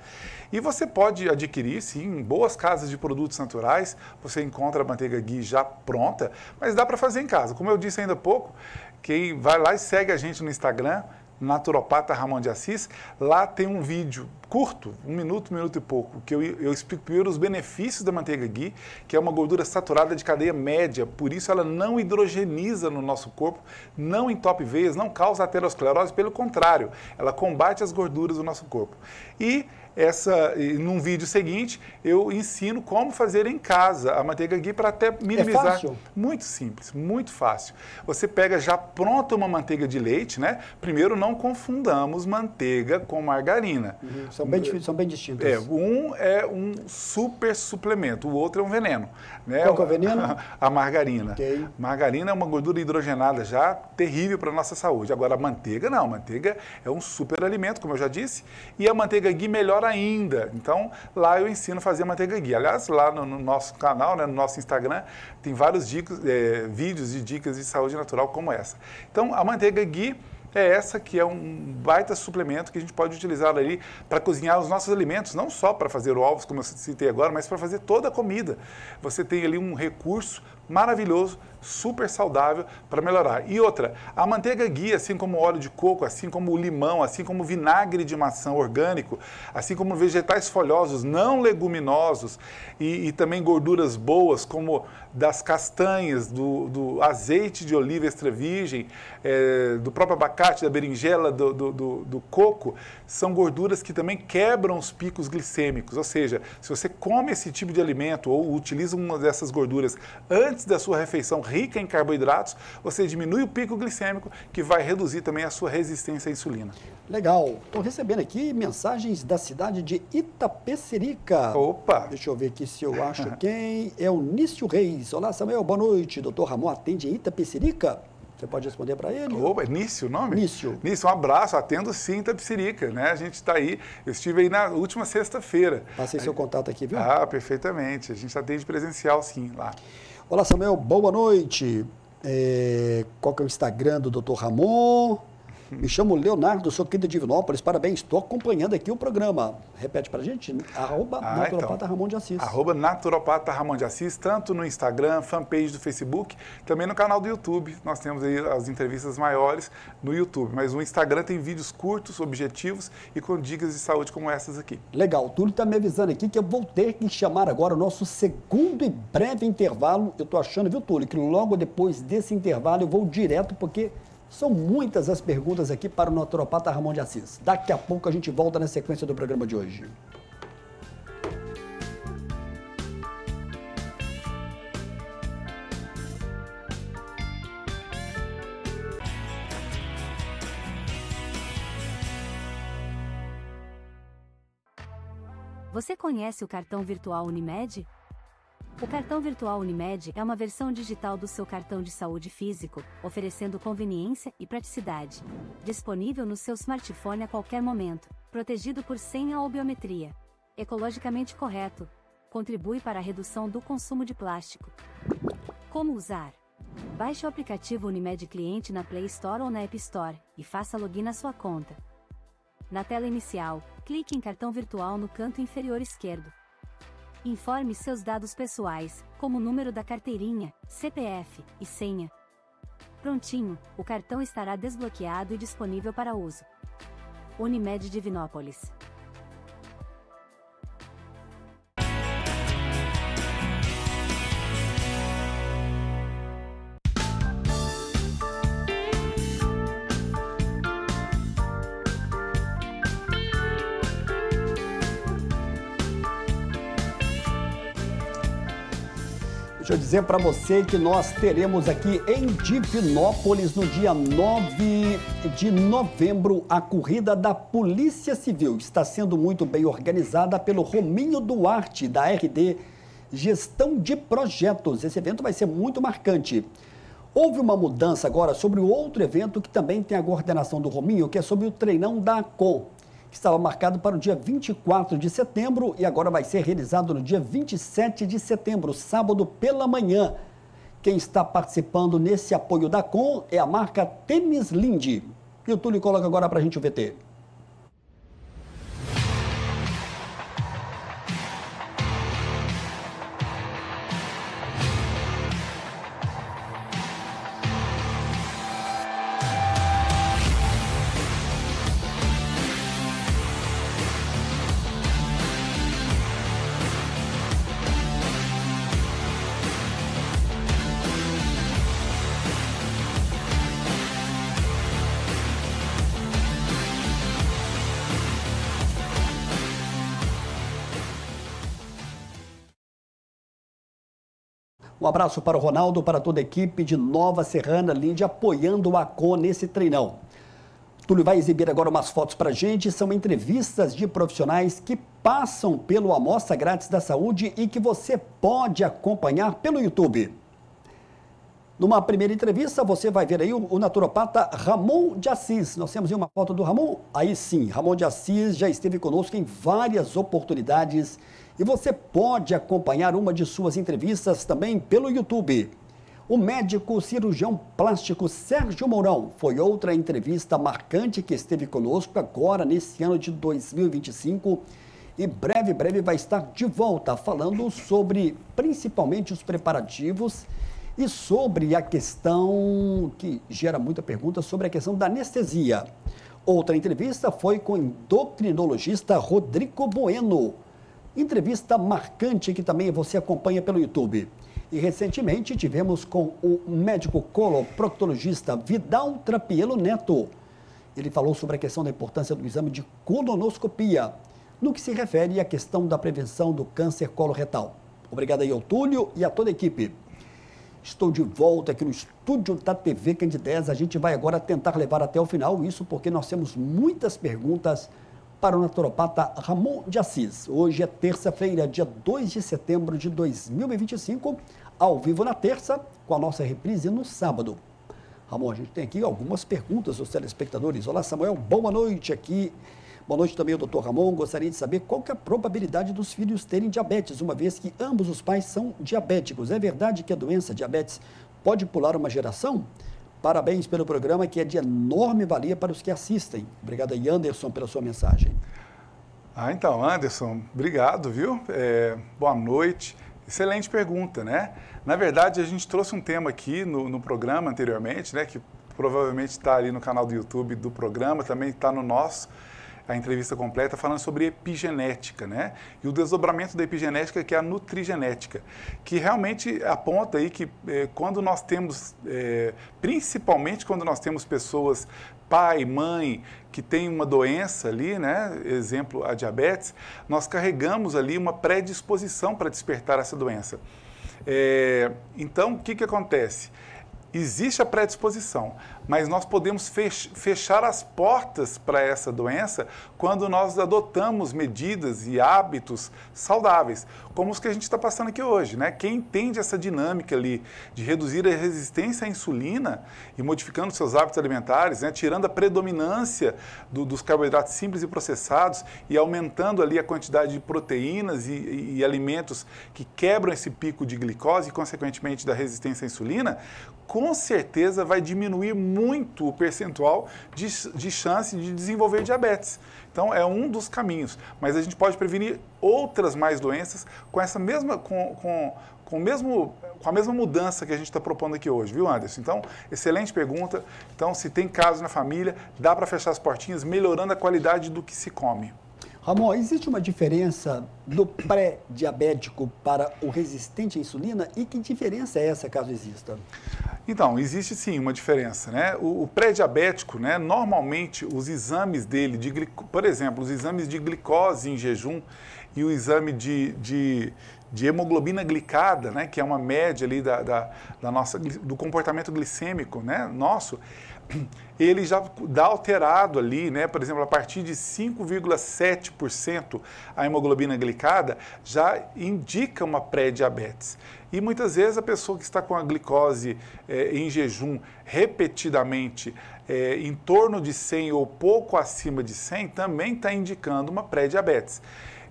E você pode adquirir, sim, em boas casas de produtos naturais, você encontra a manteiga ghee já pronta, mas dá para fazer em casa. Como eu disse ainda há pouco, quem vai lá e segue a gente no Instagram, Naturopata Ramon de Assis, lá tem um vídeo curto, 1 minuto, 1 minuto e pouco, que eu explico primeiro os benefícios da manteiga ghee, que é uma gordura saturada de cadeia média, por isso ela não hidrogeniza no nosso corpo, não entope veias, não causa aterosclerose, pelo contrário, ela combate as gorduras do nosso corpo. E num vídeo seguinte, eu ensino como fazer em casa a manteiga ghee para até minimizar.
É fácil?
Muito simples, muito fácil. Você pega já pronta uma manteiga de leite, né? Primeiro, não confundamos manteiga com margarina.
São bem distintas.
Um é um super suplemento, o outro é um veneno. Né?
Qual que é o veneno?
A margarina.
Okay.
Margarina é uma gordura hidrogenada já terrível para a nossa saúde. Agora, a manteiga não. A manteiga é um super alimento, como eu já disse, e a manteiga ghee melhor ainda. Então, lá eu ensino a fazer a manteiga ghee. Aliás, lá no nosso canal, né, no nosso Instagram, tem vários vídeos de dicas de saúde natural como essa. Então, a manteiga ghee é essa que é um baita suplemento que a gente pode utilizar ali para cozinhar os nossos alimentos, não só para fazer ovos, como eu citei agora, mas para fazer toda a comida. Você tem ali um recurso maravilhoso, super saudável para melhorar. E outra, a manteiga ghee, assim como o óleo de coco, assim como o limão, assim como o vinagre de maçã orgânico, assim como vegetais folhosos não leguminosos e também gorduras boas, como das castanhas, do azeite de oliva extra virgem, do próprio abacate, da berinjela, do coco, são gorduras que também quebram os picos glicêmicos. Ou seja, se você come esse tipo de alimento ou utiliza uma dessas gorduras antes antes da sua refeição rica em carboidratos, você diminui o pico glicêmico, que vai reduzir também a sua resistência à insulina.
Legal. Estou recebendo aqui mensagens da cidade de Itapecerica.
Opa!
Deixa eu ver aqui se eu acho quem. É o Nício Reis. Olá, Samuel, boa noite. Doutor Ramon atende em Itapecerica? Você pode responder para ele?
Opa, Nício o nome?
Nício.
Nício, um abraço, atendo sim, Itapecerica, né? A gente está aí, eu estive aí na última sexta-feira.
Passei seu contato aqui, viu?
Ah, perfeitamente, a gente atende presencial sim, lá.
Olá, Samuel, boa noite. Qual que é o Instagram do Dr. Ramon? Me chamo Leonardo, sou aqui de Divinópolis, parabéns, estou acompanhando aqui o programa. Repete pra gente, @naturopata Ramon de Assis.
@naturopata Ramon de Assis, tanto no Instagram, fanpage do Facebook, também no canal do YouTube. Nós temos aí as entrevistas maiores no YouTube, mas no Instagram tem vídeos curtos, objetivos e com dicas de saúde como essas aqui.
Legal, o Túlio está me avisando aqui que eu vou ter que chamar agora o nosso segundo e breve intervalo. Eu estou achando, viu, Túlio, que logo depois desse intervalo eu vou direto, porque são muitas as perguntas aqui para o naturopata Ramon de Assis. Daqui a pouco a gente volta na sequência do programa de hoje.
Você conhece o cartão virtual Unimed? O cartão virtual Unimed é uma versão digital do seu cartão de saúde físico, oferecendo conveniência e praticidade. Disponível no seu smartphone a qualquer momento, protegido por senha ou biometria. Ecologicamente correto. Contribui para a redução do consumo de plástico. Como usar? Baixe o aplicativo Unimed Cliente na Play Store ou na App Store e faça login na sua conta. Na tela inicial, clique em cartão virtual no canto inferior esquerdo. Informe seus dados pessoais, como o número da carteirinha, CPF e senha. Prontinho, o cartão estará desbloqueado e disponível para uso. Unimed Divinópolis.
Deixa eu dizer para você que nós teremos aqui em Divinópolis, no dia 9 de novembro, a corrida da Polícia Civil. Está sendo muito bem organizada pelo Rominho Duarte, da RD Gestão de Projetos. Esse evento vai ser muito marcante. Houve uma mudança agora sobre o outro evento que também tem a coordenação do Rominho, que é sobre o treinão da ACOM, que estava marcado para o dia 24 de setembro e agora vai ser realizado no dia 27 de setembro, sábado pela manhã. Quem está participando nesse apoio da ACOM é a marca Tênis Lindy. E o Túlio coloca agora para a gente o VT. Um abraço para o Ronaldo, para toda a equipe de Nova Serrana Lindy apoiando o ACOM nesse treinão. Túlio vai exibir agora umas fotos para a gente, são entrevistas de profissionais que passam pelo Amostra Grátis da Saúde e que você pode acompanhar pelo YouTube. Numa primeira entrevista, você vai ver aí o naturopata Ramon de Assis. Nós temos aí uma foto do Ramon? Aí sim, Ramon de Assis já esteve conosco em várias oportunidades e você pode acompanhar uma de suas entrevistas também pelo YouTube. O médico cirurgião plástico Sérgio Mourão foi outra entrevista marcante que esteve conosco agora nesse ano de 2025 e breve vai estar de volta falando sobre principalmente os preparativos e sobre a questão que gera muita pergunta sobre a questão da anestesia. Outra entrevista foi com o endocrinologista Rodrigo Bueno. Entrevista marcante que também você acompanha pelo YouTube. E recentemente tivemos com o médico coloproctologista Vidal Trapielo Neto. Ele falou sobre a questão da importância do exame de colonoscopia, no que se refere à questão da prevenção do câncer coloretal. Obrigado aí ao Túlio e a toda a equipe. Estou de volta aqui no estúdio da TV Candidez. A gente vai agora tentar levar até o final isso porque nós temos muitas perguntas para o naturopata Ramon de Assis. Hoje é terça-feira, dia 2 de setembro de 2025, ao vivo na terça, com a nossa reprise no sábado. Ramon, a gente tem aqui algumas perguntas dos telespectadores. Olá, Samuel, boa noite aqui. Boa noite também ao doutor Ramon. Gostaria de saber qual que é a probabilidade dos filhos terem diabetes, uma vez que ambos os pais são diabéticos. É verdade que a doença diabetes pode pular uma geração? Parabéns pelo programa, que é de enorme valia para os que assistem. Obrigado aí, Anderson, pela sua mensagem.
Então, Anderson, obrigado, viu? Boa noite. Excelente pergunta, né? Na verdade, a gente trouxe um tema aqui no programa anteriormente, né? Que provavelmente está ali no canal do YouTube do programa, também está no nosso, a entrevista completa, falando sobre epigenética, né? E o desdobramento da epigenética, que é a nutrigenética, que realmente aponta aí que quando nós temos, principalmente quando nós temos pessoas, pai, mãe, que tem uma doença ali, né? Exemplo, a diabetes, nós carregamos ali uma predisposição para despertar essa doença. Então, o que acontece? Existe a predisposição, mas nós podemos fechar as portas para essa doença quando nós adotamos medidas e hábitos saudáveis, como os que a gente está passando aqui hoje, né? Quem entende essa dinâmica ali de reduzir a resistência à insulina e modificando seus hábitos alimentares, né? Tirando a predominância dos carboidratos simples e processados e aumentando ali a quantidade de proteínas e alimentos que quebram esse pico de glicose e, consequentemente, da resistência à insulina, com certeza vai diminuir muito o percentual de chance de desenvolver diabetes. Então, é um dos caminhos, mas a gente pode prevenir outras mais doenças com essa mesma, com a mesma mudança que a gente está propondo aqui hoje, viu, Anderson? Então, excelente pergunta. Então, se tem casos na família, dá para fechar as portinhas, melhorando a qualidade do que se come.
Ramon, existe uma diferença do pré-diabético para o resistente à insulina? E que diferença é essa, caso exista?
Então, existe sim uma diferença, né? O pré-diabético, né, normalmente os exames dele, por exemplo, os exames de glicose em jejum e o exame de hemoglobina glicada, né, que é uma média ali do comportamento glicêmico, né, nosso, ele já dá alterado ali, né? Por exemplo, a partir de 5,7% a hemoglobina glicada já indica uma pré-diabetes. E muitas vezes a pessoa que está com a glicose em jejum repetidamente em torno de 100 ou pouco acima de 100 também está indicando uma pré-diabetes.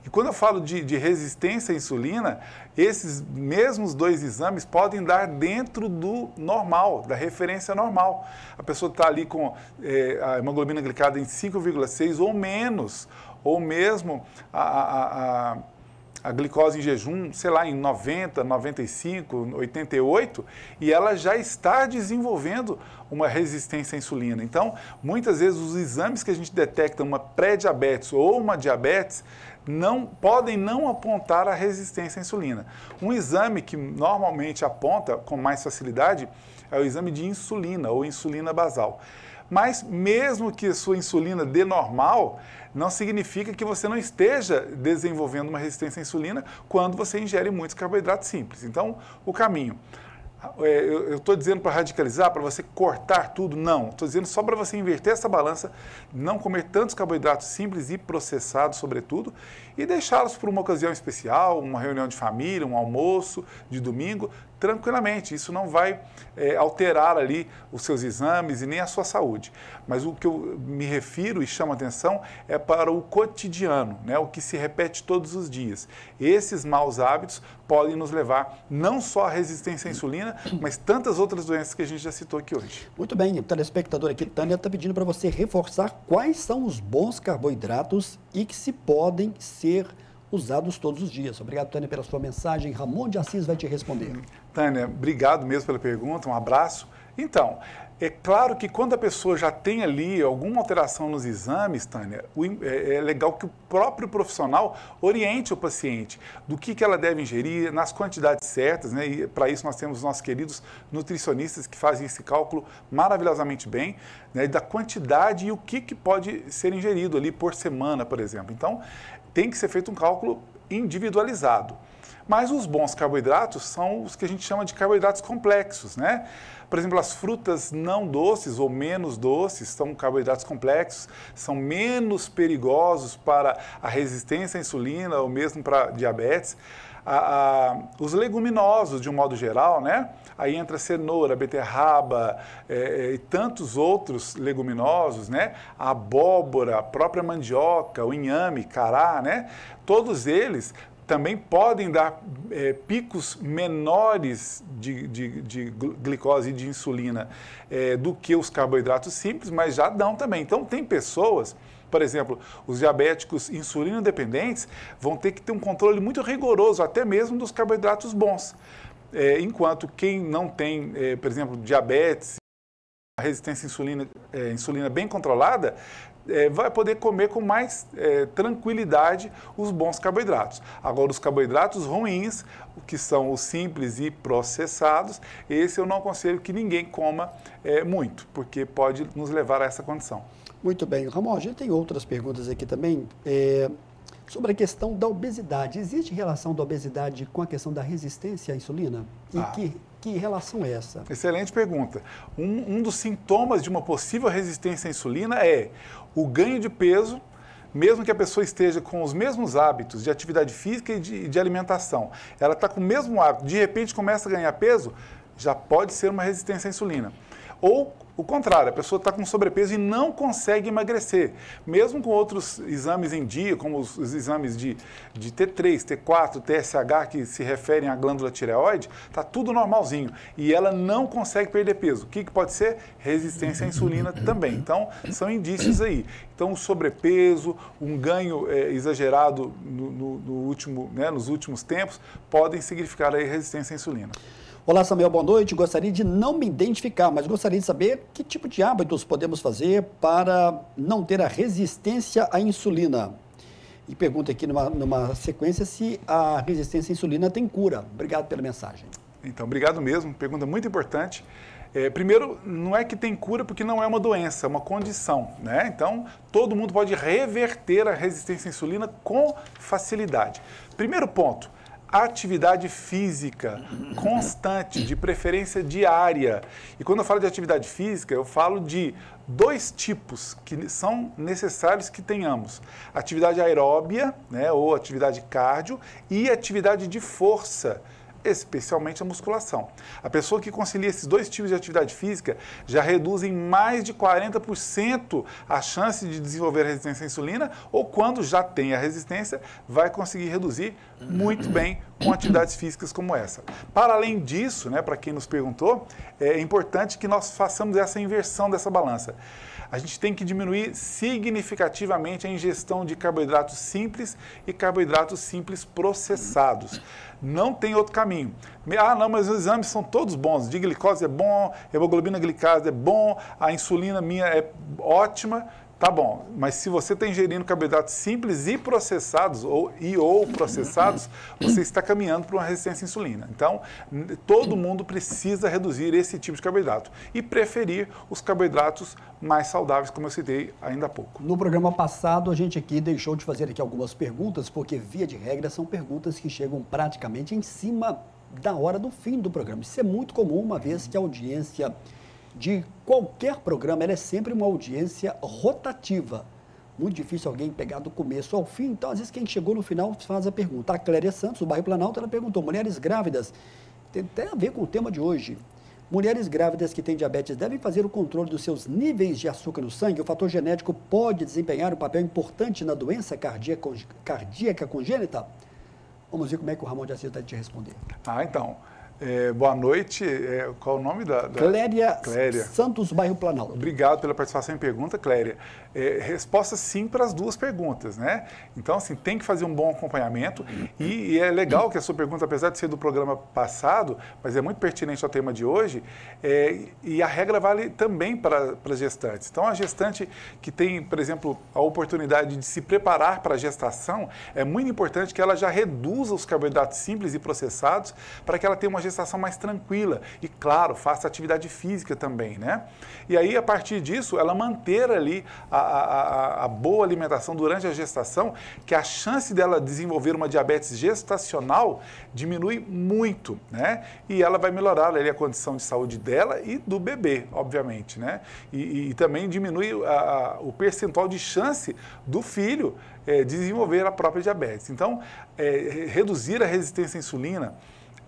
E quando eu falo de resistência à insulina, esses mesmos dois exames podem dar dentro do normal, da referência normal. A pessoa está ali com a hemoglobina glicada em 5,6 ou menos, ou mesmo a glicose em jejum, sei lá, em 90, 95, 88, e ela já está desenvolvendo uma resistência à insulina. Então, muitas vezes os exames que a gente detecta uma pré-diabetes ou uma diabetes podem não apontar a resistência à insulina. Um exame que normalmente aponta com mais facilidade é o exame de insulina ou insulina basal. Mas mesmo que a sua insulina dê normal, não significa que você não esteja desenvolvendo uma resistência à insulina quando você ingere muitos carboidratos simples. Então, o caminho. Eu estou dizendo para radicalizar, para você cortar tudo? Não. Estou dizendo só para você inverter essa balança, não comer tantos carboidratos simples e processados, sobretudo, e deixá-los para uma ocasião especial, uma reunião de família, um almoço de domingo, tranquilamente. Isso não vai alterar ali os seus exames e nem a sua saúde. Mas o que eu me refiro e chamo a atenção é para o cotidiano, né? O que se repete todos os dias. Esses maus hábitos podem nos levar não só à resistência à insulina, mas tantas outras doenças que a gente já citou aqui hoje.
Muito bem, o telespectador aqui, Tânia, está pedindo para você reforçar quais são os bons carboidratos e que se podem ser usados todos os dias. Obrigado, Tânia, pela sua mensagem. Ramon de Assis vai te responder.
Tânia, obrigado mesmo pela pergunta, um abraço. Então, é claro que quando a pessoa já tem ali alguma alteração nos exames, Tânia, é legal que o próprio profissional oriente o paciente do que ela deve ingerir, nas quantidades certas, né? E para isso nós temos os nossos queridos nutricionistas que fazem esse cálculo maravilhosamente bem, né? Da quantidade e o que pode ser ingerido ali por semana, por exemplo. Então, tem que ser feito um cálculo individualizado. Mas os bons carboidratos são os que a gente chama de carboidratos complexos, né? Por exemplo, as frutas não doces ou menos doces são carboidratos complexos, são menos perigosos para a resistência à insulina ou mesmo para diabetes. Os leguminosos, de um modo geral, né? Aí entra cenoura, beterraba e tantos outros leguminosos, né? A abóbora, a própria mandioca, o inhame, cará, né? Todos eles também podem dar picos menores de glicose e de insulina do que os carboidratos simples, mas já dão também. Então, tem pessoas, por exemplo, os diabéticos insulino dependentes vão ter que ter um controle muito rigoroso, até mesmo dos carboidratos bons. Enquanto quem não tem, por exemplo, diabetes, a resistência à insulina bem controlada, vai poder comer com mais tranquilidade os bons carboidratos. Agora, os carboidratos ruins, que são os simples e processados, esse eu não aconselho que ninguém coma muito, porque pode nos levar a essa condição.
Muito bem. Ramon, a gente tem outras perguntas aqui também. Sobre a questão da obesidade. Existe relação da obesidade com a questão da resistência à insulina? E que relação é essa?
Excelente pergunta. Um dos sintomas de uma possível resistência à insulina é o ganho de peso, mesmo que a pessoa esteja com os mesmos hábitos de atividade física e de alimentação. Ela está com o mesmo hábito, de repente começa a ganhar peso, já pode ser uma resistência à insulina. Ou o contrário, a pessoa está com sobrepeso e não consegue emagrecer. Mesmo com outros exames em dia, como os exames de T3, T4, TSH, que se referem à glândula tireoide, está tudo normalzinho. E ela não consegue perder peso. O que pode ser? Resistência à insulina também. Então, são indícios aí. Então, o sobrepeso, um ganho exagerado nos últimos tempos, podem significar aí resistência à insulina.
Olá, Samuel, boa noite. Gostaria de não me identificar, mas gostaria de saber que tipo de hábitos podemos fazer para não ter a resistência à insulina. E pergunta aqui numa sequência se a resistência à insulina tem cura. Obrigado pela mensagem.
Então, obrigado mesmo. Pergunta muito importante. Primeiro, não é que tem cura porque não é uma doença, é uma condição, né? Então, todo mundo pode reverter a resistência à insulina com facilidade. Primeiro ponto. Atividade física constante, de preferência diária. E quando eu falo de atividade física, eu falo de dois tipos que são necessários que tenhamos. Atividade aeróbia, né, ou atividade cardio, e atividade de força, especialmente a musculação. A pessoa que concilia esses dois tipos de atividade física já reduz em mais de 40% a chance de desenvolver resistência à insulina, ou quando já tem a resistência, vai conseguir reduzir muito bem com atividades físicas como essa. Para além disso, né, para quem nos perguntou, é importante que nós façamos essa inversão dessa balança. A gente tem que diminuir significativamente a ingestão de carboidratos simples e carboidratos simples processados. Não tem outro caminho. Não, mas os exames são todos bons. De glicose é bom, hemoglobina glicada é bom, a insulina minha é ótima. Tá bom, mas se você está ingerindo carboidratos simples e processados, ou processados, você está caminhando para uma resistência à insulina. Então, todo mundo precisa reduzir esse tipo de carboidrato e preferir os carboidratos mais saudáveis, como eu citei ainda há pouco.
No programa passado, a gente aqui deixou de fazer aqui algumas perguntas, porque, via de regra, são perguntas que chegam praticamente em cima da hora do fim do programa. Isso é muito comum, uma vez que a audiência de qualquer programa, ela é sempre uma audiência rotativa. Muito difícil alguém pegar do começo ao fim. Então, às vezes, quem chegou no final faz a pergunta. A Cléria Santos, do bairro Planalto, ela perguntou, mulheres grávidas, tem até a ver com o tema de hoje. Mulheres grávidas que têm diabetes devem fazer o controle dos seus níveis de açúcar no sangue? O fator genético pode desempenhar um papel importante na doença cardíaca congênita? Vamos ver como é que o Ramon de Assis vai te responder.
Então... boa noite. Qual o nome da...
Cléria Santos, bairro Planalto.
Obrigado pela participação em pergunta, Cléria. Resposta sim para as duas perguntas, né? Então, assim, tem que fazer um bom acompanhamento e é legal que a sua pergunta, apesar de ser do programa passado, mas é muito pertinente ao tema de hoje, e a regra vale também para as gestantes. Então, a gestante que tem, por exemplo, a oportunidade de se preparar para a gestação, é muito importante que ela já reduza os carboidratos simples e processados para que ela tenha uma gestação gestação mais tranquila. E, claro, faça atividade física também, né? E aí, a partir disso, ela manter ali a boa alimentação durante a gestação, que a chance dela desenvolver uma diabetes gestacional diminui muito, né? E ela vai melhorar ali a condição de saúde dela e do bebê, obviamente, né? E também diminui o percentual de chance do filho desenvolver a própria diabetes. Então, reduzir a resistência à insulina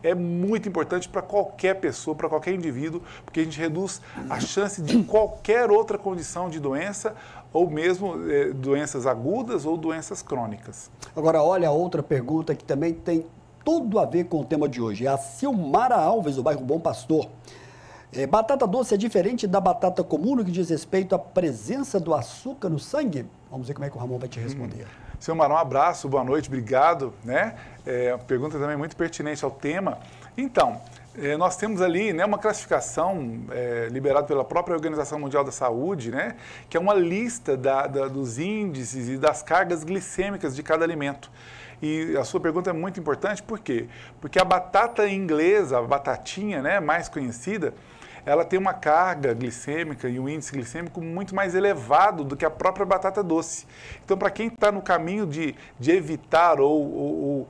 é muito importante para qualquer pessoa, para qualquer indivíduo, porque a gente reduz a chance de qualquer outra condição de doença, ou mesmo doenças agudas ou doenças crônicas.
Agora, olha a outra pergunta que também tem tudo a ver com o tema de hoje. É a Silmara Alves, do bairro Bom Pastor. Batata doce é diferente da batata comum no que diz respeito à presença do açúcar no sangue? Vamos ver como é que o Ramon vai te responder.
Seu Marão, um abraço, boa noite, obrigado, né? Uma pergunta também muito pertinente ao tema. Então, nós temos ali, né, uma classificação liberada pela própria Organização Mundial da Saúde, né, que é uma lista dos índices e das cargas glicêmicas de cada alimento. E a sua pergunta é muito importante, por quê? Porque a batata inglesa, a batatinha, né, mais conhecida, ela tem uma carga glicêmica e um índice glicêmico muito mais elevado do que a própria batata doce. Então, para quem está no caminho de evitar ou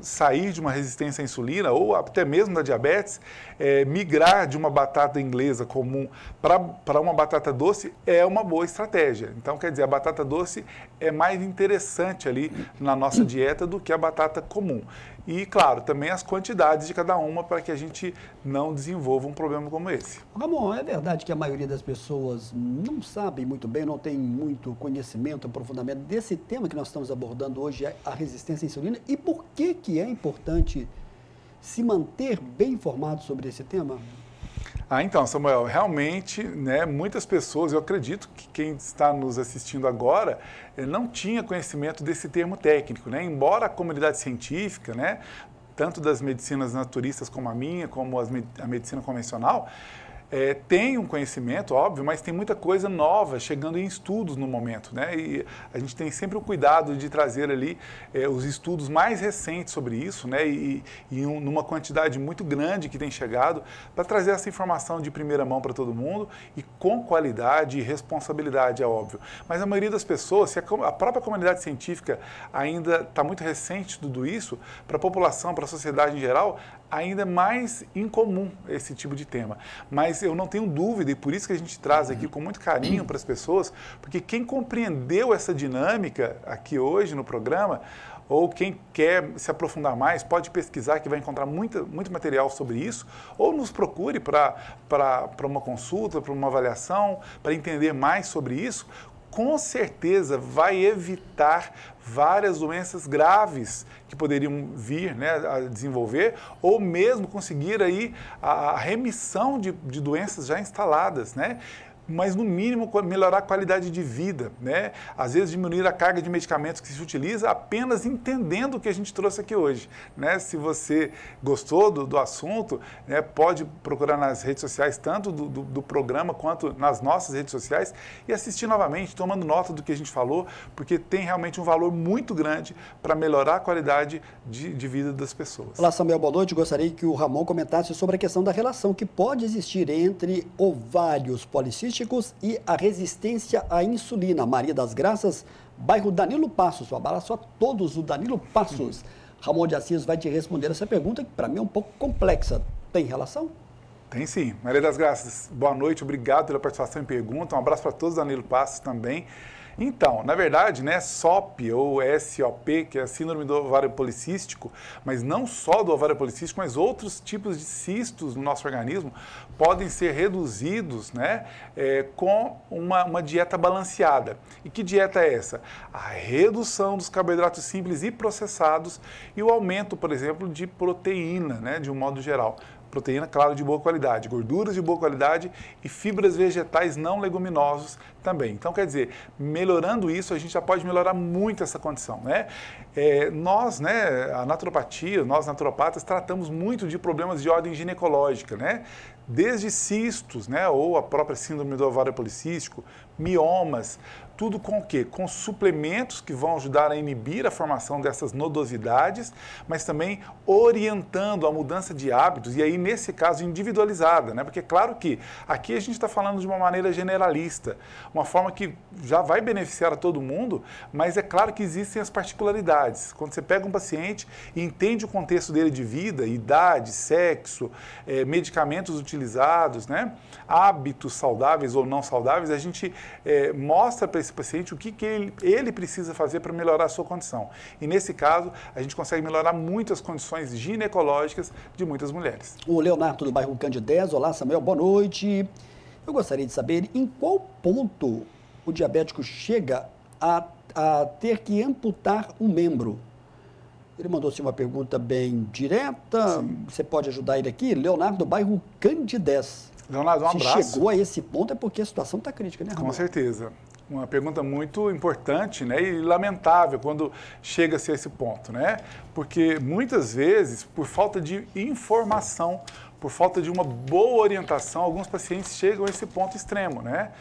sair de uma resistência à insulina, ou até mesmo da diabetes, migrar de uma batata inglesa comum para uma batata doce é uma boa estratégia. Então, quer dizer, a batata doce é mais interessante ali na nossa dieta do que a batata comum. E, claro, também as quantidades de cada uma para que a gente não desenvolva um problema como esse.
Ramon, é verdade que a maioria das pessoas não sabe muito bem, não tem muito conhecimento, aprofundamento desse tema que nós estamos abordando hoje, a resistência à insulina, e por que é importante se manter bem informado sobre esse tema?
Então, Samuel, realmente, né, muitas pessoas, eu acredito que quem está nos assistindo agora não tinha conhecimento desse termo técnico, né? Embora a comunidade científica, né, tanto das medicinas naturistas como a minha, como a medicina convencional, tem um conhecimento, óbvio, mas tem muita coisa nova chegando em estudos no momento, né? E a gente tem sempre o cuidado de trazer ali os estudos mais recentes sobre isso, né? E numa quantidade muito grande que tem chegado, para trazer essa informação de primeira mão para todo mundo e com qualidade e responsabilidade, é óbvio. Mas a maioria das pessoas, se a própria comunidade científica ainda está muito recente tudo isso, para a população, para a sociedade em geral, ainda é mais incomum esse tipo de tema. Mas eu não tenho dúvida, e por isso que a gente traz aqui com muito carinho para as pessoas, porque quem compreendeu essa dinâmica aqui hoje no programa, ou quem quer se aprofundar mais, pode pesquisar, que vai encontrar muito material sobre isso, ou nos procure para uma consulta, para uma avaliação, para entender mais sobre isso. Com certeza vai evitar várias doenças graves que poderiam vir, né, a desenvolver, ou mesmo conseguir aí a remissão de doenças já instaladas, né? Mas, no mínimo, melhorar a qualidade de vida, né? Às vezes, diminuir a carga de medicamentos que se utiliza apenas entendendo o que a gente trouxe aqui hoje, né? Se você gostou do assunto, né, pode procurar nas redes sociais, tanto do programa quanto nas nossas redes sociais, e assistir novamente, tomando nota do que a gente falou, porque tem realmente um valor muito grande para melhorar a qualidade de vida das pessoas.
Olá, Samuel, boa noite. Gostaria que o Ramon comentasse sobre a questão da relação que pode existir entre ovários policísticos e a resistência à insulina. Maria das Graças, bairro Danilo Passos. Um abraço a todos o Danilo Passos. Ramon de Assis vai te responder essa pergunta, que para mim é um pouco complexa. Tem relação?
Tem sim. Maria das Graças, boa noite, obrigado pela participação e pergunta. Um abraço para todos, Danilo Passos também. Então, na verdade, né, SOP ou SOP, que é a síndrome do ovário policístico, mas não só do ovário policístico, mas outros tipos de cistos no nosso organismo, podem ser reduzidos, né, com uma dieta balanceada. E que dieta é essa? A redução dos carboidratos simples e processados e o aumento, por exemplo, de proteína, né, de um modo geral. Proteína, claro, de boa qualidade, gorduras de boa qualidade e fibras vegetais não leguminosos também. Então, quer dizer, melhorando isso, a gente já pode melhorar muito essa condição, né? Nós, né, a naturopatia, nós naturopatas, tratamos muito de problemas de ordem ginecológica, né? Desde cistos, né, ou a própria síndrome do ovário policístico, miomas, tudo com o quê? Com suplementos que vão ajudar a inibir a formação dessas nodosidades, mas também orientando a mudança de hábitos, e aí nesse caso individualizada, né? Porque é claro que aqui a gente está falando de uma maneira generalista, uma forma que já vai beneficiar a todo mundo, mas é claro que existem as particularidades. Quando você pega um paciente e entende o contexto dele de vida, idade, sexo, medicamentos utilizados, né? Hábitos saudáveis ou não saudáveis, a gente mostra para esse paciente o que ele precisa fazer para melhorar a sua condição. E nesse caso, a gente consegue melhorar muito as condições ginecológicas de muitas mulheres.
O Leonardo do bairro Candidez. Olá, Samuel, boa noite. Eu gostaria de saber em qual ponto o diabético chega a ter que amputar um membro. Ele mandou assim uma pergunta bem direta. Sim. Você pode ajudar ele aqui? Leonardo do bairro Candidez.
Leonardo, um abraço.
Se chegou a esse ponto é porque a situação está crítica, né, Ramon?
Com certeza. Uma pergunta muito importante, né, e lamentável quando chega-se a esse ponto, né? Porque muitas vezes, por falta de informação, por falta de uma boa orientação, alguns pacientes chegam a esse ponto extremo, né?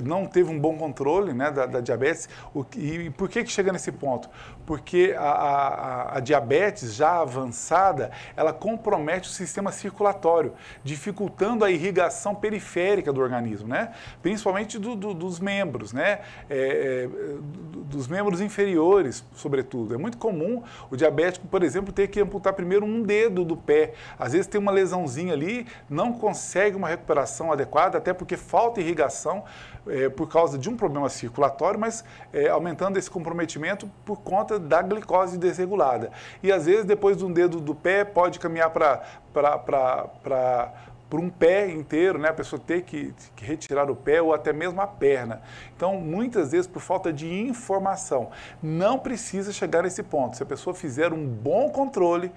Não teve um bom controle, né, da diabetes. E por que chega nesse ponto? Porque a diabetes já avançada, ela compromete o sistema circulatório, dificultando a irrigação periférica do organismo, né? Principalmente dos membros, né? Dos membros inferiores, sobretudo. É muito comum o diabético, por exemplo, ter que amputar primeiro um dedo do pé. Às vezes tem uma lesãozinha ali, não consegue uma recuperação adequada, até porque falta irrigação, por causa de um problema circulatório, mas aumentando esse comprometimento por conta da glicose desregulada. E às vezes, depois de um dedo do pé, pode caminhar por um pé inteiro, né? A pessoa ter que retirar o pé ou até mesmo a perna. Então, muitas vezes, por falta de informação, não precisa chegar nesse ponto. Se a pessoa fizer um bom controle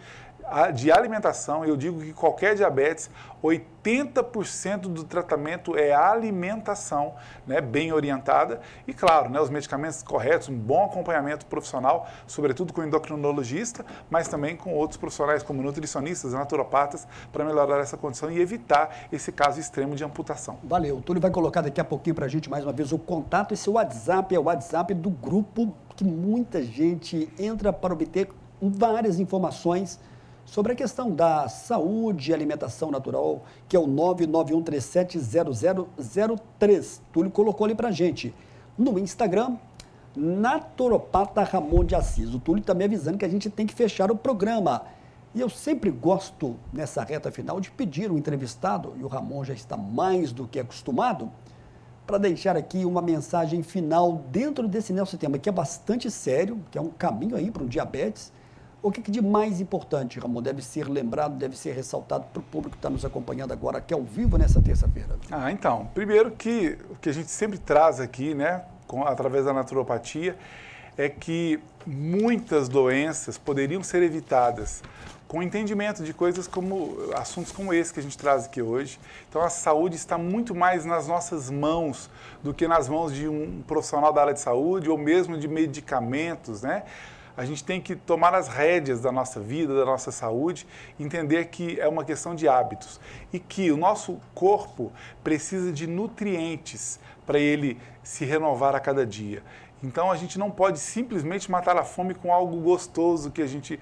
de alimentação, eu digo que qualquer diabetes, 80% do tratamento é a alimentação, né, bem orientada e, claro, né, os medicamentos corretos, um bom acompanhamento profissional, sobretudo com o endocrinologista, mas também com outros profissionais como nutricionistas, naturopatas, para melhorar essa condição e evitar esse caso extremo de amputação.
Valeu. O Túlio vai colocar daqui a pouquinho para a gente, mais uma vez, o contato. Esse WhatsApp é o WhatsApp do grupo que muita gente entra para obter várias informações sobre a questão da saúde e alimentação natural, que é o 991370003. Túlio colocou ali pra gente. No Instagram, Naturopata Ramon de Assis. O Túlio está me avisando que a gente tem que fechar o programa. E eu sempre gosto, nessa reta final, de pedir um entrevistado, e o Ramon já está mais do que acostumado, para deixar aqui uma mensagem final dentro desse nosso tema, que é bastante sério, que é um caminho aí para o diabetes. O que de mais importante, Ramon, deve ser lembrado, deve ser ressaltado para o público que está nos acompanhando agora, aqui ao vivo nessa terça-feira?
Então, primeiro que o que a gente sempre traz aqui, né, através da naturopatia, é que muitas doenças poderiam ser evitadas com o entendimento de coisas como, assuntos como esse que a gente traz aqui hoje. Então, a saúde está muito mais nas nossas mãos do que nas mãos de um profissional da área de saúde ou mesmo de medicamentos, né? A gente tem que tomar as rédeas da nossa vida, da nossa saúde, entender que é uma questão de hábitos e que o nosso corpo precisa de nutrientes para ele se renovar a cada dia. Então, a gente não pode simplesmente matar a fome com algo gostoso que a gente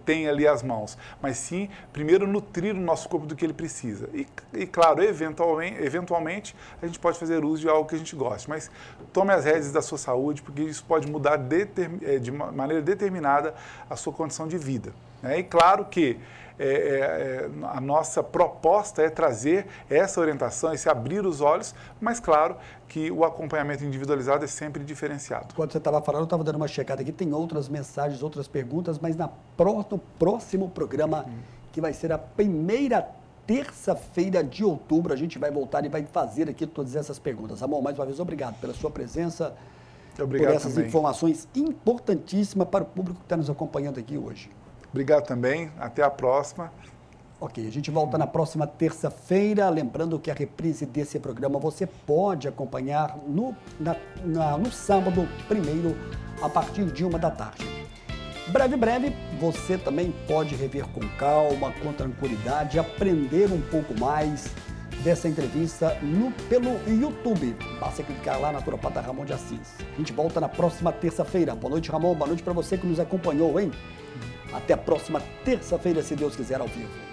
tem ali às mãos, mas sim, primeiro, nutrir o nosso corpo do que ele precisa. E claro, eventualmente, a gente pode fazer uso de algo que a gente goste, mas tome as rédeas da sua saúde, porque isso pode mudar de maneira determinada a sua condição de vida. E claro que a nossa proposta é trazer essa orientação, esse abrir os olhos, mas claro que o acompanhamento individualizado é sempre diferenciado.
Quando você estava falando, eu estava dando uma checada aqui, tem outras mensagens, outras perguntas, mas no próximo programa, que vai ser a primeira terça-feira de outubro, a gente vai voltar e vai fazer aqui todas essas perguntas. Ramon, mais uma vez, obrigado pela sua presença,
obrigado
por essas
também.
Informações importantíssimas para o público que está nos acompanhando aqui hoje.
Obrigado também, até a próxima.
Ok, a gente volta na próxima terça-feira, lembrando que a reprise desse programa você pode acompanhar no sábado 1º, a partir de 13h. Breve, você também pode rever com calma, com tranquilidade, aprender um pouco mais
dessa entrevista pelo YouTube. Basta clicar lá, naturopata Ramon de Assis. A gente volta na próxima terça-feira. Boa noite, Ramon. Boa noite para você que nos acompanhou, hein? Até a próxima terça-feira, se Deus quiser, ao vivo.